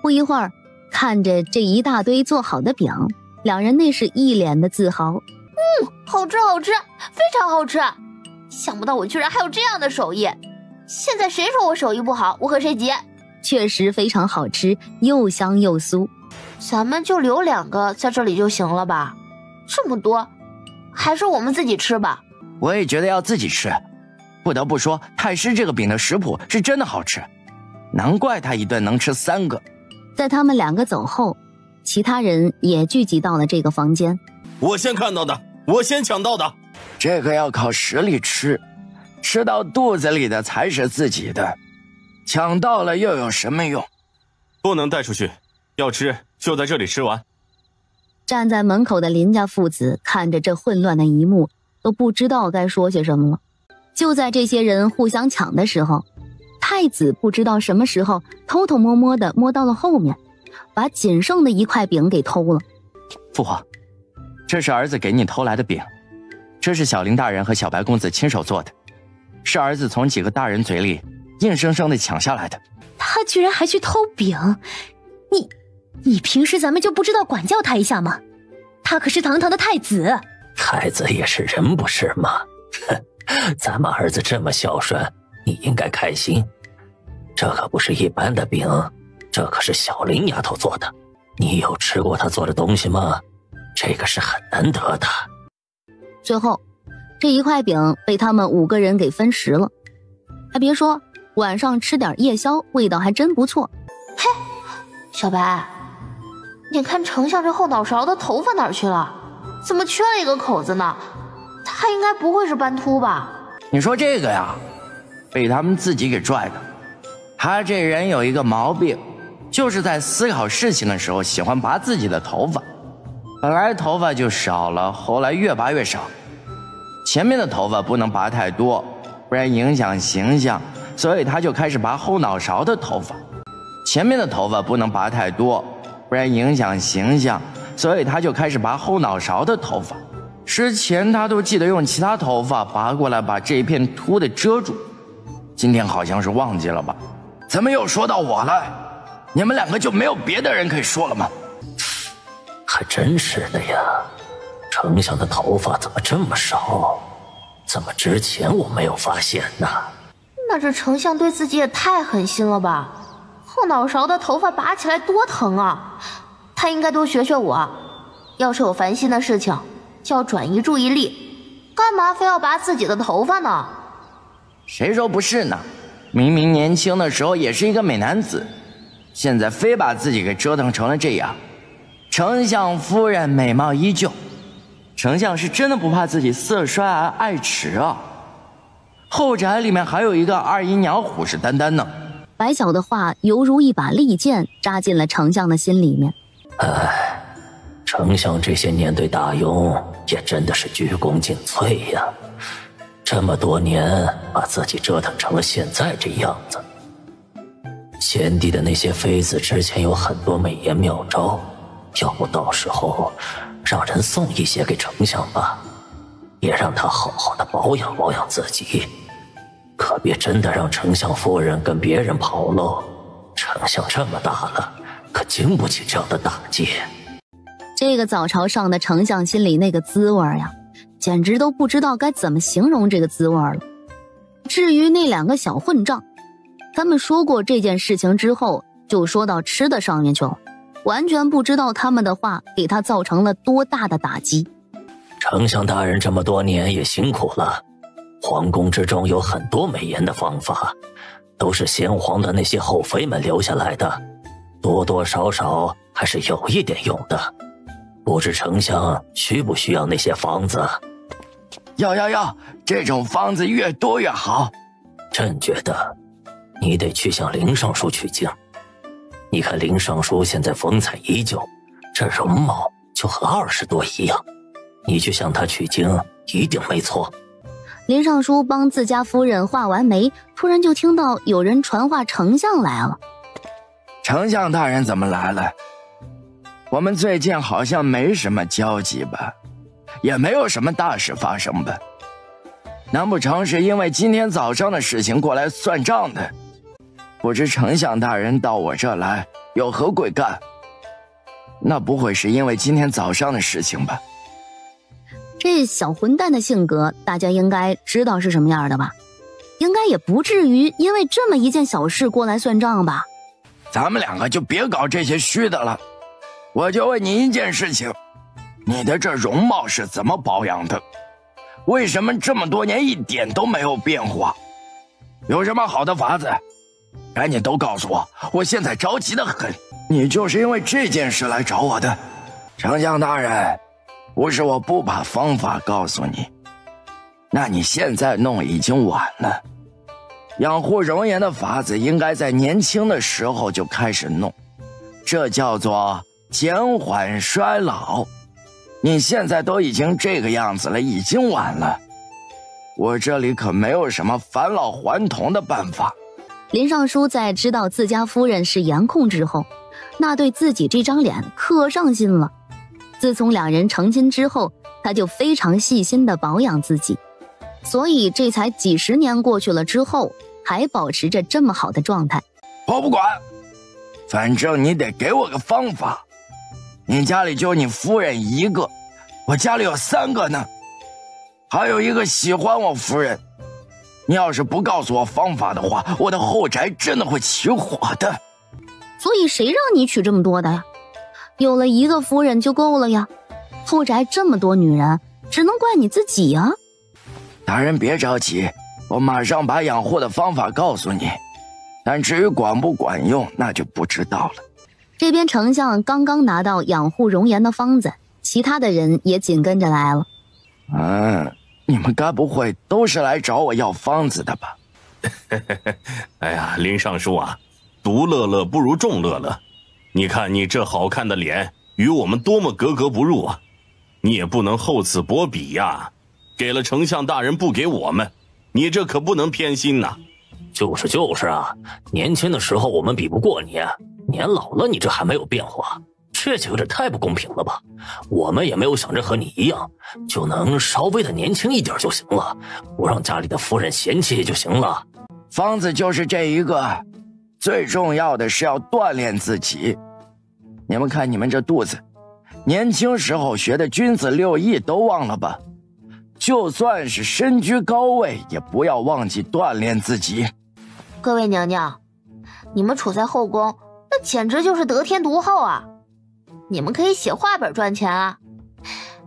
不一会儿，看着这一大堆做好的饼，两人那是一脸的自豪。好吃好吃，非常好吃！想不到我居然还有这样的手艺。现在谁说我手艺不好，我和谁急？确实非常好吃，又香又酥。咱们就留2个在这里就行了吧？这么多，还是我们自己吃吧。我也觉得要自己吃。不得不说，太师这个饼的食谱是真的好吃，难怪他一顿能吃3个。在他们2个走后，其他人也聚集到了这个房间。我先看到的，我先抢到的。这个要靠实力吃，吃到肚子里的才是自己的，抢到了又有什么用？不能带出去，要吃就在这里吃完。站在门口的林家父子看着这混乱的一幕，都不知道该说些什么了。就在这些人互相抢的时候，太子不知道什么时候偷偷摸摸的摸到了后面，把仅剩的1块饼给偷了。父皇，这是儿子给你偷来的饼，这是小林大人和小白公子亲手做的，是儿子从几个大人嘴里硬生生的抢下来的。他居然还去偷饼，你平时咱们就不知道管教他一下吗？他可是堂堂的太子。太子也是人不是吗？咱们儿子这么孝顺，你应该开心。这可不是一般的饼，这可是小林丫头做的。你有吃过她做的东西吗？这个是很难得的。最后，这1块饼被他们5个人给分食了。还别说，晚上吃点夜宵，味道还真不错。嘿，小白，你看丞相这后脑勺的头发哪儿去了？怎么缺了一个口子呢？他应该不会是斑秃吧？你说这个呀，被他们自己给拽的。他这人有一个毛病，就是在思考事情的时候喜欢拔自己的头发。本来头发就少了，后来越拔越少。前面的头发不能拔太多，不然影响形象，所以他就开始拔后脑勺的头发。前面的头发不能拔太多，不然影响形象，所以他就开始拔后脑勺的头发。之前他都记得用其他头发拔过来把这一片秃的遮住，今天好像是忘记了吧？怎么又说到我了？你们2个就没有别的人可以说了吗？还真是的呀，丞相的头发怎么这么少？怎么之前我没有发现呢？那这丞相对自己也太狠心了吧？后脑勺的头发拔起来多疼啊！他应该多学学我，要是有烦心的事情就要转移注意力，干嘛非要拔自己的头发呢？谁说不是呢？明明年轻的时候也是一个美男子，现在非把自己给折腾成了这样。丞相夫人美貌依旧，丞相是真的不怕自己色衰而爱弛啊。后宅里面还有一个二姨娘虎视眈眈呢。白晓的话犹如一把利剑扎进了丞相的心里面。丞相这些年对大庸也真的是鞠躬尽瘁呀，这么多年把自己折腾成了现在这样子。先帝的那些妃子之前有很多美颜妙招，要不到时候让人送一些给丞相吧，也让他好好的保养保养自己，可别真的让丞相夫人跟别人跑喽。丞相这么大了，可经不起这样的打击。这个早朝上的丞相心里那个滋味呀，简直都不知道该怎么形容这个滋味了。至于那2个小混账，他们说过这件事情之后，就说到吃的上面去了，完全不知道他们的话给他造成了多大的打击。丞相大人这么多年也辛苦了，皇宫之中有很多美颜的方法，都是先皇的那些后妃们留下来的，多多少少还是有一点用的。不知丞相需不需要那些方子？要，这种方子越多越好。朕觉得你得去向林尚书取经。你看林尚书现在风采依旧，这容貌就和20多一样，你去向他取经一定没错。林尚书帮自家夫人画完眉，突然就听到有人传话丞相来了。丞相大人怎么来了？我们最近好像没什么交集吧，也没有什么大事发生吧？难不成是因为今天早上的事情过来算账的？不知丞相大人到我这来有何贵干？那不会是因为今天早上的事情吧？这小混蛋的性格大家应该知道是什么样的吧？应该也不至于因为这么一件小事过来算账吧？咱们两个就别搞这些虚的了，我就问你一件事情，你的这容貌是怎么保养的？为什么这么多年一点都没有变化？有什么好的法子？赶紧都告诉我，我现在着急得很。你就是因为这件事来找我的？丞相大人，不是我不把方法告诉你，那你现在弄已经晚了。养护容颜的法子应该在年轻的时候就开始弄，这叫做减缓衰老。你现在都已经这个样子了，已经晚了。我这里可没有什么返老还童的办法。林尚书在知道自家夫人是颜控之后，那对自己这张脸可上心了。自从两人成亲之后，他就非常细心地保养自己，所以这才几十年过去了之后，还保持着这么好的状态。我不管，反正你得给我个方法。你家里就你夫人一个，我家里有3个呢，还有一个喜欢我夫人。你要是不告诉我方法的话，我的后宅真的会起火的。所以谁让你娶这么多的呀？有了一个夫人就够了呀，后宅这么多女人，只能怪你自己呀。大人别着急，我马上把养护的方法告诉你，但至于管不管用，那就不知道了。这边丞相刚刚拿到养护容颜的方子，其他的人也紧跟着来了。你们该不会都是来找我要方子的吧？哎呀，林尚书啊，独乐乐不如众乐乐。你看你这好看的脸，与我们多么格格不入啊！你也不能厚此薄彼呀，给了丞相大人不给我们，你这可不能偏心呐。就是啊，年轻的时候我们比不过你，年老了你这还没有变化，这就有点太不公平了吧？我们也没有想着和你一样，就能稍微的年轻一点就行了，不让家里的夫人嫌弃就行了。方子就是这一个，最重要的是要锻炼自己。你们看你们这肚子，年轻时候学的君子6艺都忘了吧？就算是身居高位，也不要忘记锻炼自己。各位娘娘，你们处在后宫，那简直就是得天独厚啊！你们可以写画本赚钱啊。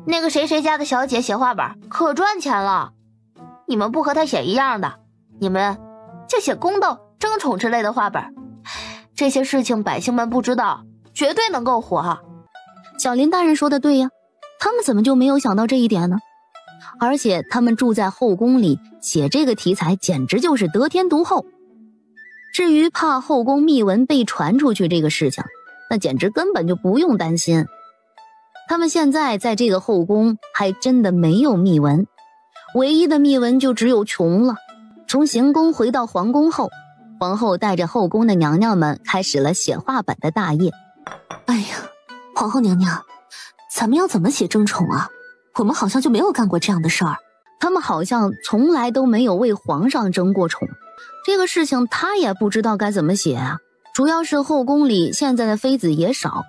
那个谁家的小姐写画本可赚钱了。你们不和她写一样的，你们就写宫斗、争宠之类的画本。这些事情百姓们不知道，绝对能够火。小林大人说的对呀，他们怎么就没有想到这一点呢？而且他们住在后宫里，写这个题材简直就是得天独厚。至于怕后宫秘闻被传出去这个事情，那简直根本就不用担心。他们现在在这个后宫还真的没有秘闻，唯一的秘闻就只有穷了。从行宫回到皇宫后，皇后带着后宫的娘娘们开始了写画本的大业。哎呀，皇后娘娘，咱们要怎么写争宠啊？我们好像就没有干过这样的事儿。他们好像从来都没有为皇上争过宠，这个事情他也不知道该怎么写啊。主要是后宫里现在的妃子也少，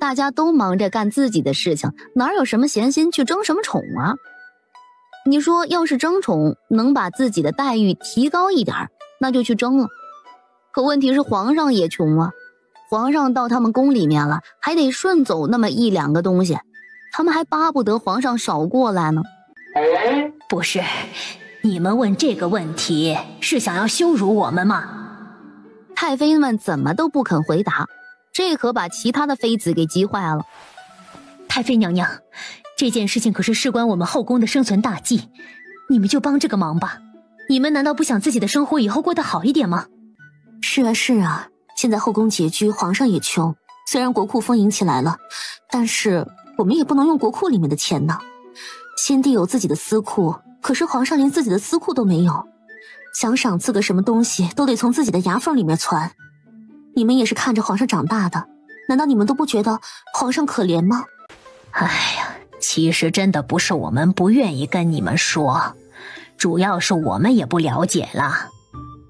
大家都忙着干自己的事情，哪有什么闲心去争什么宠啊？你说要是争宠能把自己的待遇提高一点，那就去争了。可问题是皇上也穷啊，皇上到他们宫里面了，还得顺走那么1、2个东西，他们还巴不得皇上少过来呢。不是，你们问这个问题是想要羞辱我们吗？太妃们怎么都不肯回答，这可把其他的妃子给急坏了。太妃娘娘，这件事情可是事关我们后宫的生存大计，你们就帮这个忙吧。你们难道不想自己的生活以后过得好一点吗？是啊，现在后宫拮据，皇上也穷，虽然国库丰盈起来了，但是我们也不能用国库里面的钱呢。先帝有自己的私库，可是皇上连自己的私库都没有，想赏赐个什么东西都得从自己的牙缝里面攒。你们也是看着皇上长大的，难道你们都不觉得皇上可怜吗？哎呀，其实真的不是我们不愿意跟你们说，主要是我们也不了解了。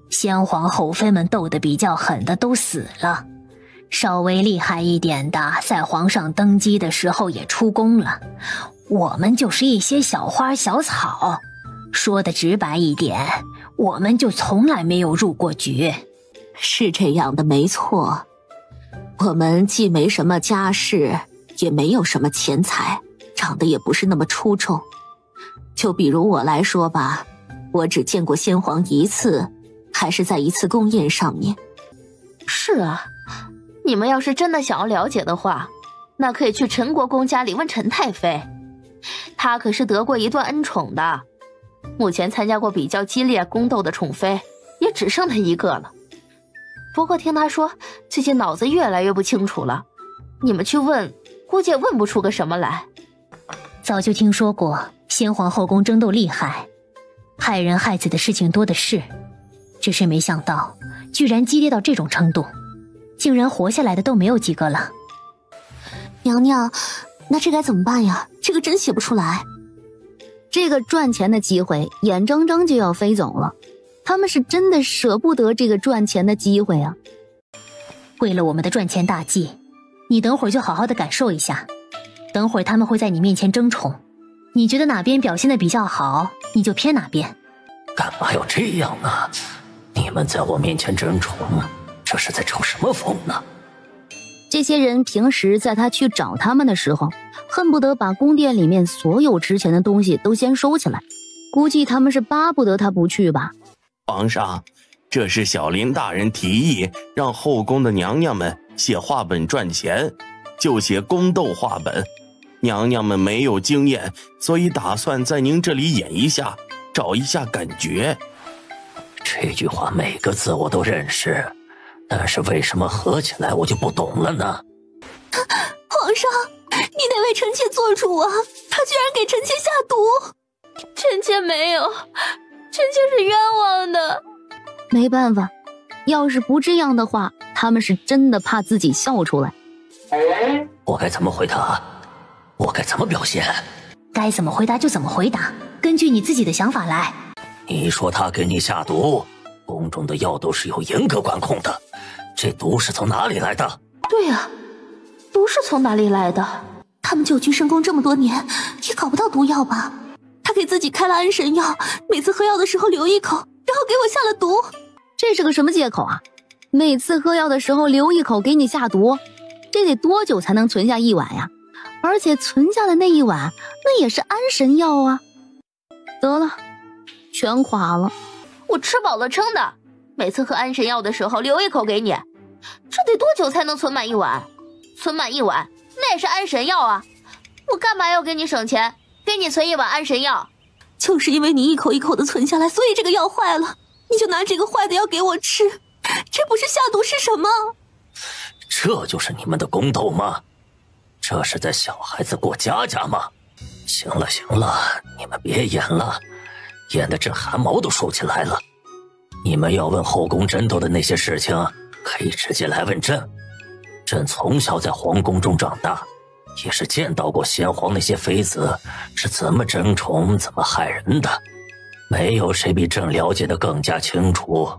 先皇后妃们斗得比较狠的都死了，稍微厉害一点的在皇上登基的时候也出宫了，我们就是一些小花小草，说的直白一点，我们就从来没有入过局。是这样的，没错，我们既没什么家世，也没有什么钱财，长得也不是那么出众。就比如我来说吧，我只见过先皇一次，还是在一次宫宴上面。是啊，你们要是真的想要了解的话，那可以去陈国公家里问陈太妃，她可是得过一段恩宠的，目前参加过比较激烈宫斗的宠妃也只剩她一个了。不过听她说最近脑子越来越不清楚了，你们去问估计也问不出个什么来。早就听说过先皇后宫争斗厉害，害人害己的事情多的是，只是没想到居然激烈到这种程度，竟然活下来的都没有几个了。娘娘，那这该怎么办呀？这个真写不出来。这个赚钱的机会眼睁睁就要飞走了，他们是真的舍不得这个赚钱的机会啊。为了我们的赚钱大计，你等会儿就好好的感受一下，等会儿他们会在你面前争宠，你觉得哪边表现的比较好，你就偏哪边。干嘛要这样呢？你们在我面前争宠，这是在抽什么风呢？这些人平时在他去找他们的时候，恨不得把宫殿里面所有值钱的东西都先收起来，估计他们是巴不得他不去吧。皇上，这是小林大人提议让后宫的娘娘们写话本赚钱，就写宫斗话本。娘娘们没有经验，所以打算在您这里演一下，找一下感觉。这句话每个字我都认识，但是为什么合起来我就不懂了呢？皇上，你得为臣妾做主啊！他居然给臣妾下毒。臣妾没有，臣妾是冤枉的。没办法，要是不这样的话，他们是真的怕自己笑出来。我该怎么回答？我该怎么表现？该怎么回答就怎么回答，根据你自己的想法来。你说他给你下毒，宫中的药都是有严格管控的，这毒是从哪里来的？对啊，毒是从哪里来的？他们久居深宫这么多年，也搞不到毒药吧？他给自己开了安神药，每次喝药的时候留一口，然后给我下了毒。这是个什么借口啊？每次喝药的时候留一口给你下毒，这得多久才能存下一碗呀？而且存下的那一碗，那也是安神药啊。得了，全垮了。我吃饱了撑的，每次喝安神药的时候留一口给你，这得多久才能存满一碗？存满一碗，那也是安神药啊！我干嘛要给你省钱，给你存一碗安神药？就是因为你一口一口的存下来，所以这个药坏了，你就拿这个坏的药给我吃，这不是下毒是什么？这就是你们的宫斗吗？这是在小孩子过家家吗？行了行了，你们别演了，演得这汗毛都竖起来了。你们要问后宫争斗的那些事情，可以直接来问朕。朕从小在皇宫中长大，也是见到过先皇那些妃子是怎么争宠、怎么害人的，没有谁比朕了解的更加清楚。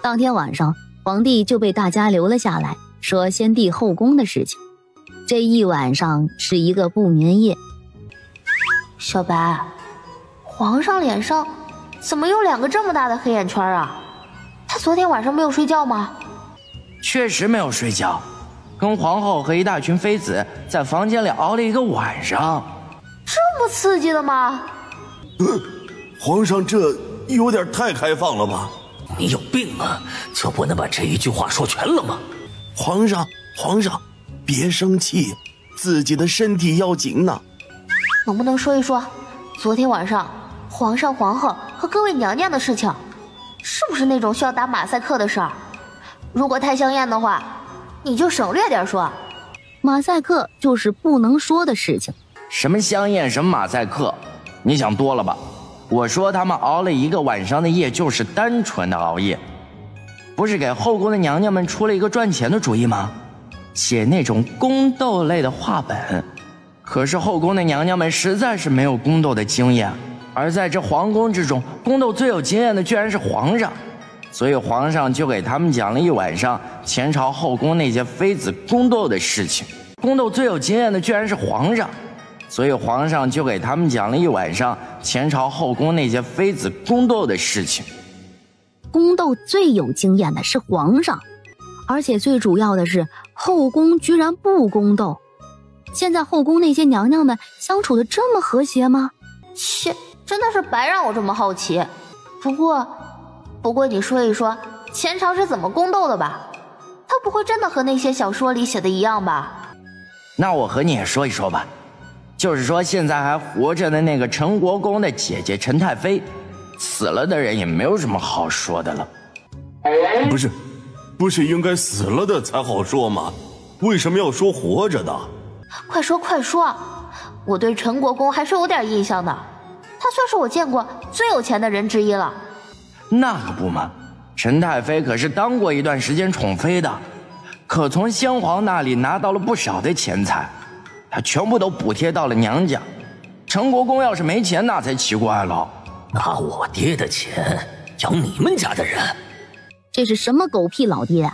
当天晚上，皇帝就被大家留了下来，说先帝后宫的事情。这一晚上是一个不眠夜。小白，皇上脸上怎么有2个这么大的黑眼圈啊？他昨天晚上没有睡觉吗？确实没有睡觉，跟皇后和一大群妃子在房间里熬了一个晚上。这么刺激的吗？皇上这有点太开放了吧？你有病啊，就不能把这一句话说全了吗？皇上别生气，自己的身体要紧呢。能不能说一说昨天晚上皇上、皇后和各位娘娘的事情，是不是那种需要打马赛克的事儿？如果太香艳的话，你就省略点说。马赛克就是不能说的事情。什么香艳，什么马赛克，你想多了吧？我说他们熬了一个晚上的夜，就是单纯的熬夜，不是给后宫的娘娘们出了一个赚钱的主意吗？写那种宫斗类的话本。可是后宫的娘娘们实在是没有宫斗的经验，而在这皇宫之中，宫斗最有经验的居然是皇上，所以皇上就给他们讲了一晚上前朝后宫那些妃子宫斗的事情。宫斗最有经验的居然是皇上，所以皇上就给他们讲了一晚上前朝后宫那些妃子宫斗的事情。宫斗最有经验的是皇上，而且最主要的是后宫居然不宫斗。现在后宫那些娘娘们相处的这么和谐吗？切，真的是白让我这么好奇。不过你说一说前朝是怎么宫斗的吧？他不会真的和那些小说里写的一样吧？那我和你也说一说吧，就是说现在还活着的那个陈国公的姐姐陈太妃，死了的人也没有什么好说的了。不是应该死了的才好说吗？为什么要说活着的？快说，我对陈国公还是有点印象的，他算是我见过最有钱的人之一了。那可不嘛，陈太妃可是当过一段时间宠妃的，可从先皇那里拿到了不少的钱财，他全部都补贴到了娘家。陈国公要是没钱，那才奇怪了。拿我爹的钱养你们家的人，这是什么狗屁老爹，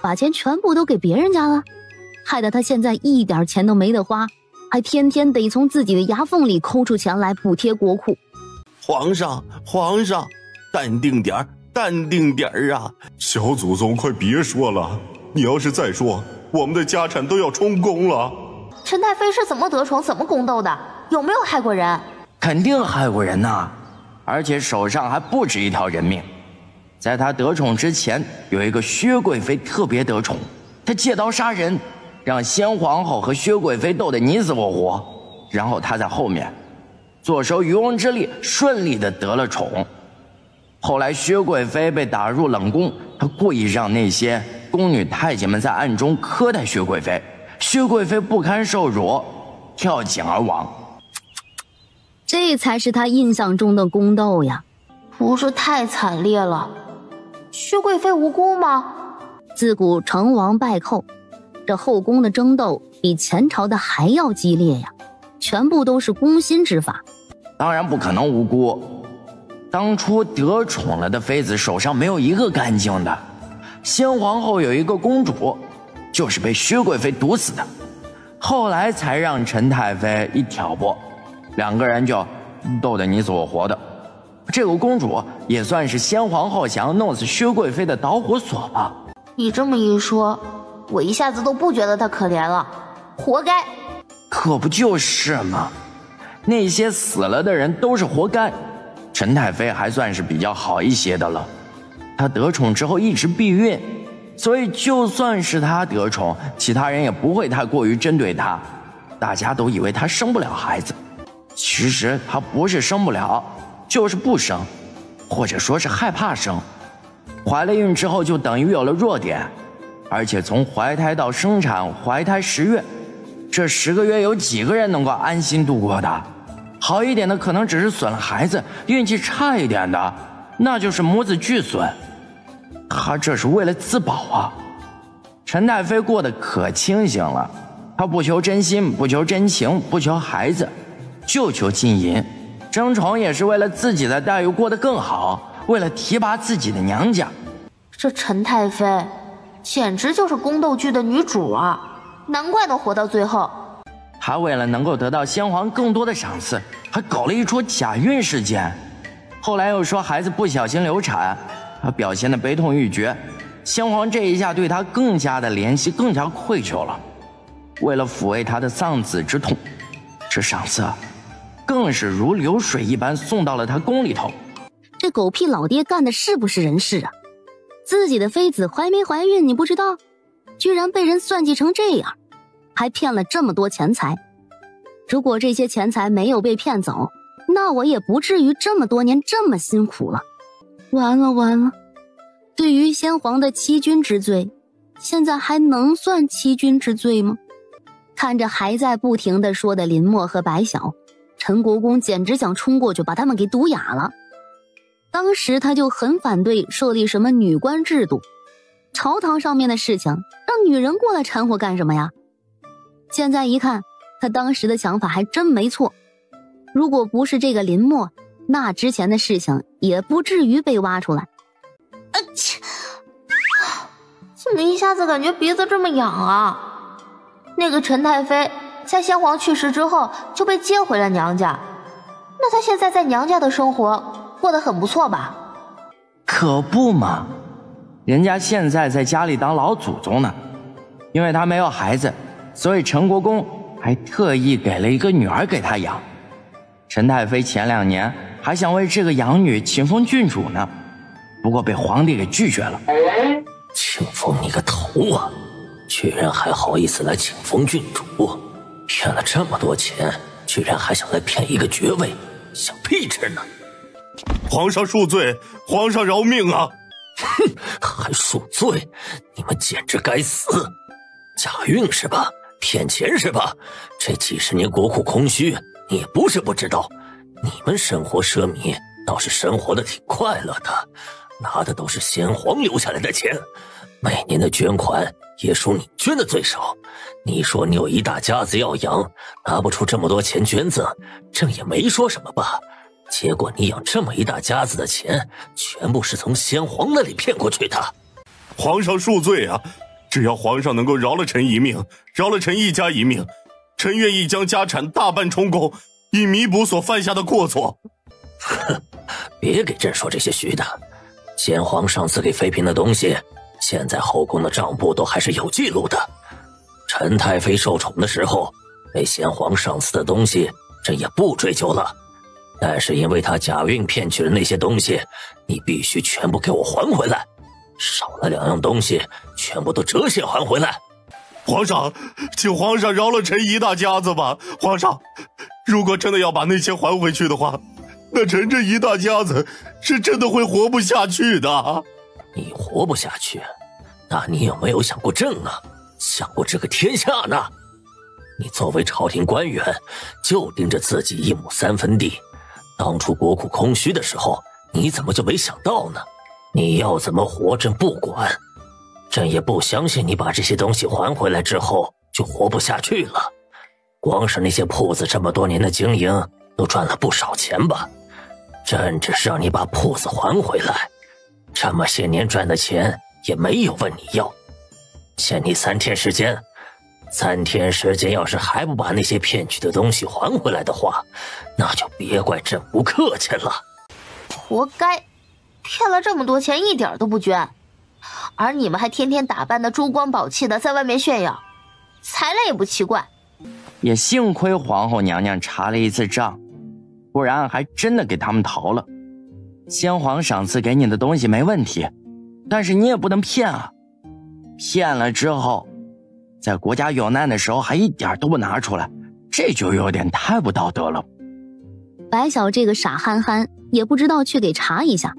把钱全部都给别人家了，害得他现在一点钱都没得花，还天天得从自己的牙缝里抠出钱来补贴国库。皇上，淡定点儿啊！小祖宗快别说了，你要是再说，我们的家产都要充公了。陈太妃是怎么得宠怎么宫斗的？有没有害过人？肯定害过人呐，而且手上还不止一条人命。在她得宠之前，有一个薛贵妃特别得宠，她借刀杀人，让先皇后和薛贵妃斗得你死我活，然后她在后面坐收渔翁之利，顺利的得了宠。后来薛贵妃被打入冷宫，她故意让那些宫女太监们在暗中苛待薛贵妃，薛贵妃不堪受辱，跳井而亡。这才是他印象中的宫斗呀，不是太惨烈了？薛贵妃无辜吗？自古成王败寇，这后宫的争斗比前朝的还要激烈呀，全部都是攻心之法。当然不可能无辜，当初得宠了的妃子手上没有一个干净的。先皇后有一个公主，就是被薛贵妃毒死的，后来才让陈太妃一挑拨，两个人就斗得你死我活的。这个公主也算是先皇后想要弄死薛贵妃的导火索吧。你这么一说，我一下子都不觉得她可怜了，活该。可不就是吗？那些死了的人都是活该。陈太妃还算是比较好一些的了，她得宠之后一直避孕，所以就算是她得宠，其他人也不会太过于针对她，大家都以为她生不了孩子。其实她不是生不了，就是不生，或者说是害怕生。怀了孕之后就等于有了弱点，而且从怀胎到生产，怀胎10月，这10个月有几个人能够安心度过的？好一点的可能只是损了孩子，运气差一点的那就是母子俱损。他这是为了自保啊。陈太妃过得可清醒了，她不求真心，不求真情，不求孩子，就求金银。争宠也是为了自己的待遇过得更好，为了提拔自己的娘家。这陈太妃简直就是宫斗剧的女主啊，难怪能活到最后。她为了能够得到先皇更多的赏赐，还搞了一出假孕事件，后来又说孩子不小心流产，她表现得悲痛欲绝。先皇这一下对她更加的怜惜，更加愧疚了。为了抚慰她的丧子之痛，这赏赐更是如流水一般送到了她宫里头。这狗屁老爹干的是不是人事啊？自己的妃子怀没怀孕你不知道，居然被人算计成这样，还骗了这么多钱财。如果这些钱财没有被骗走，那我也不至于这么多年这么辛苦了。完了，对于先皇的欺君之罪，现在还能算欺君之罪吗？看着还在不停地说的林默和白晓，陈国公简直想冲过去把他们给毒哑了。当时他就很反对设立什么女官制度，朝堂上面的事情让女人过来掺和干什么呀？现在一看，他当时的想法还真没错。如果不是这个林默，那之前的事情也不至于被挖出来。怎么一下子感觉鼻子这么痒啊？那个陈太妃在先皇去世之后就被接回了娘家，那她现在在娘家的生活过得很不错吧？可不嘛，人家现在在家里当老祖宗呢。因为她没有孩子，所以陈国公还特意给了一个女儿给她养。陈太妃前2年还想为这个养女请封郡主呢，不过被皇帝给拒绝了。请封你个头啊！居然还好意思来请封郡主，骗了这么多钱，居然还想来骗一个爵位，想屁吃呢！皇上恕罪，皇上饶命啊！哼，还恕罪？你们简直该死！假孕是吧？骗钱是吧？这几十年国库空虚，你也不是不知道。你们生活奢靡，倒是生活的挺快乐的，拿的都是先皇留下来的钱，每年的捐款也属你捐的最少。你说你有一大家子要养，拿不出这么多钱捐赠，这也没说什么吧？结果你养这么一大家子的钱，全部是从先皇那里骗过去的。皇上恕罪啊！只要皇上能够饶了臣一命，饶了臣一家一命，臣愿意将家产大半充公，以弥补所犯下的过错。哼，别给朕说这些虚的。先皇上次给妃嫔的东西，现在后宫的账簿都还是有记录的。陈太妃受宠的时候，给先皇上次的东西，朕也不追究了。但是因为她假孕骗取的那些东西，你必须全部给我还回来。少了2样东西，全部都折现还回来。皇上，请皇上饶了臣一大家子吧。皇上，如果真的要把那些还回去的话，那臣这一大家子是真的会活不下去的。你活不下去，那你有没有想过朕啊？想过这个天下呢？你作为朝廷官员，就盯着自己1亩3分地，当初国库空虚的时候，你怎么就没想到呢？你要怎么活朕不管，朕也不相信你把这些东西还回来之后就活不下去了。光是那些铺子这么多年的经营都赚了不少钱吧？朕只是让你把铺子还回来，这么些年赚的钱也没有问你要。限你3天时间，3天时间要是还不把那些骗取的东西还回来的话，那就别怪朕不客气了。活该，骗了这么多钱一点都不捐，而你们还天天打扮的珠光宝气的在外面炫耀，才来也不奇怪。也幸亏皇后娘娘查了一次账，不然还真的给他们逃了。先皇赏赐给你的东西没问题，但是你也不能骗啊！骗了之后，在国家有难的时候还一点都不拿出来，这就有点太不道德了。白晓这个傻憨憨也不知道去给查一下，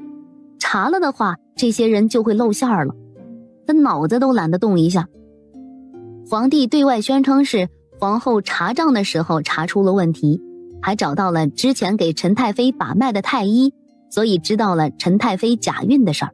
查了的话，这些人就会露馅了，他脑子都懒得动一下。皇帝对外宣称是皇后查账的时候查出了问题，还找到了之前给陈太妃把脉的太医，所以知道了陈太妃假孕的事儿。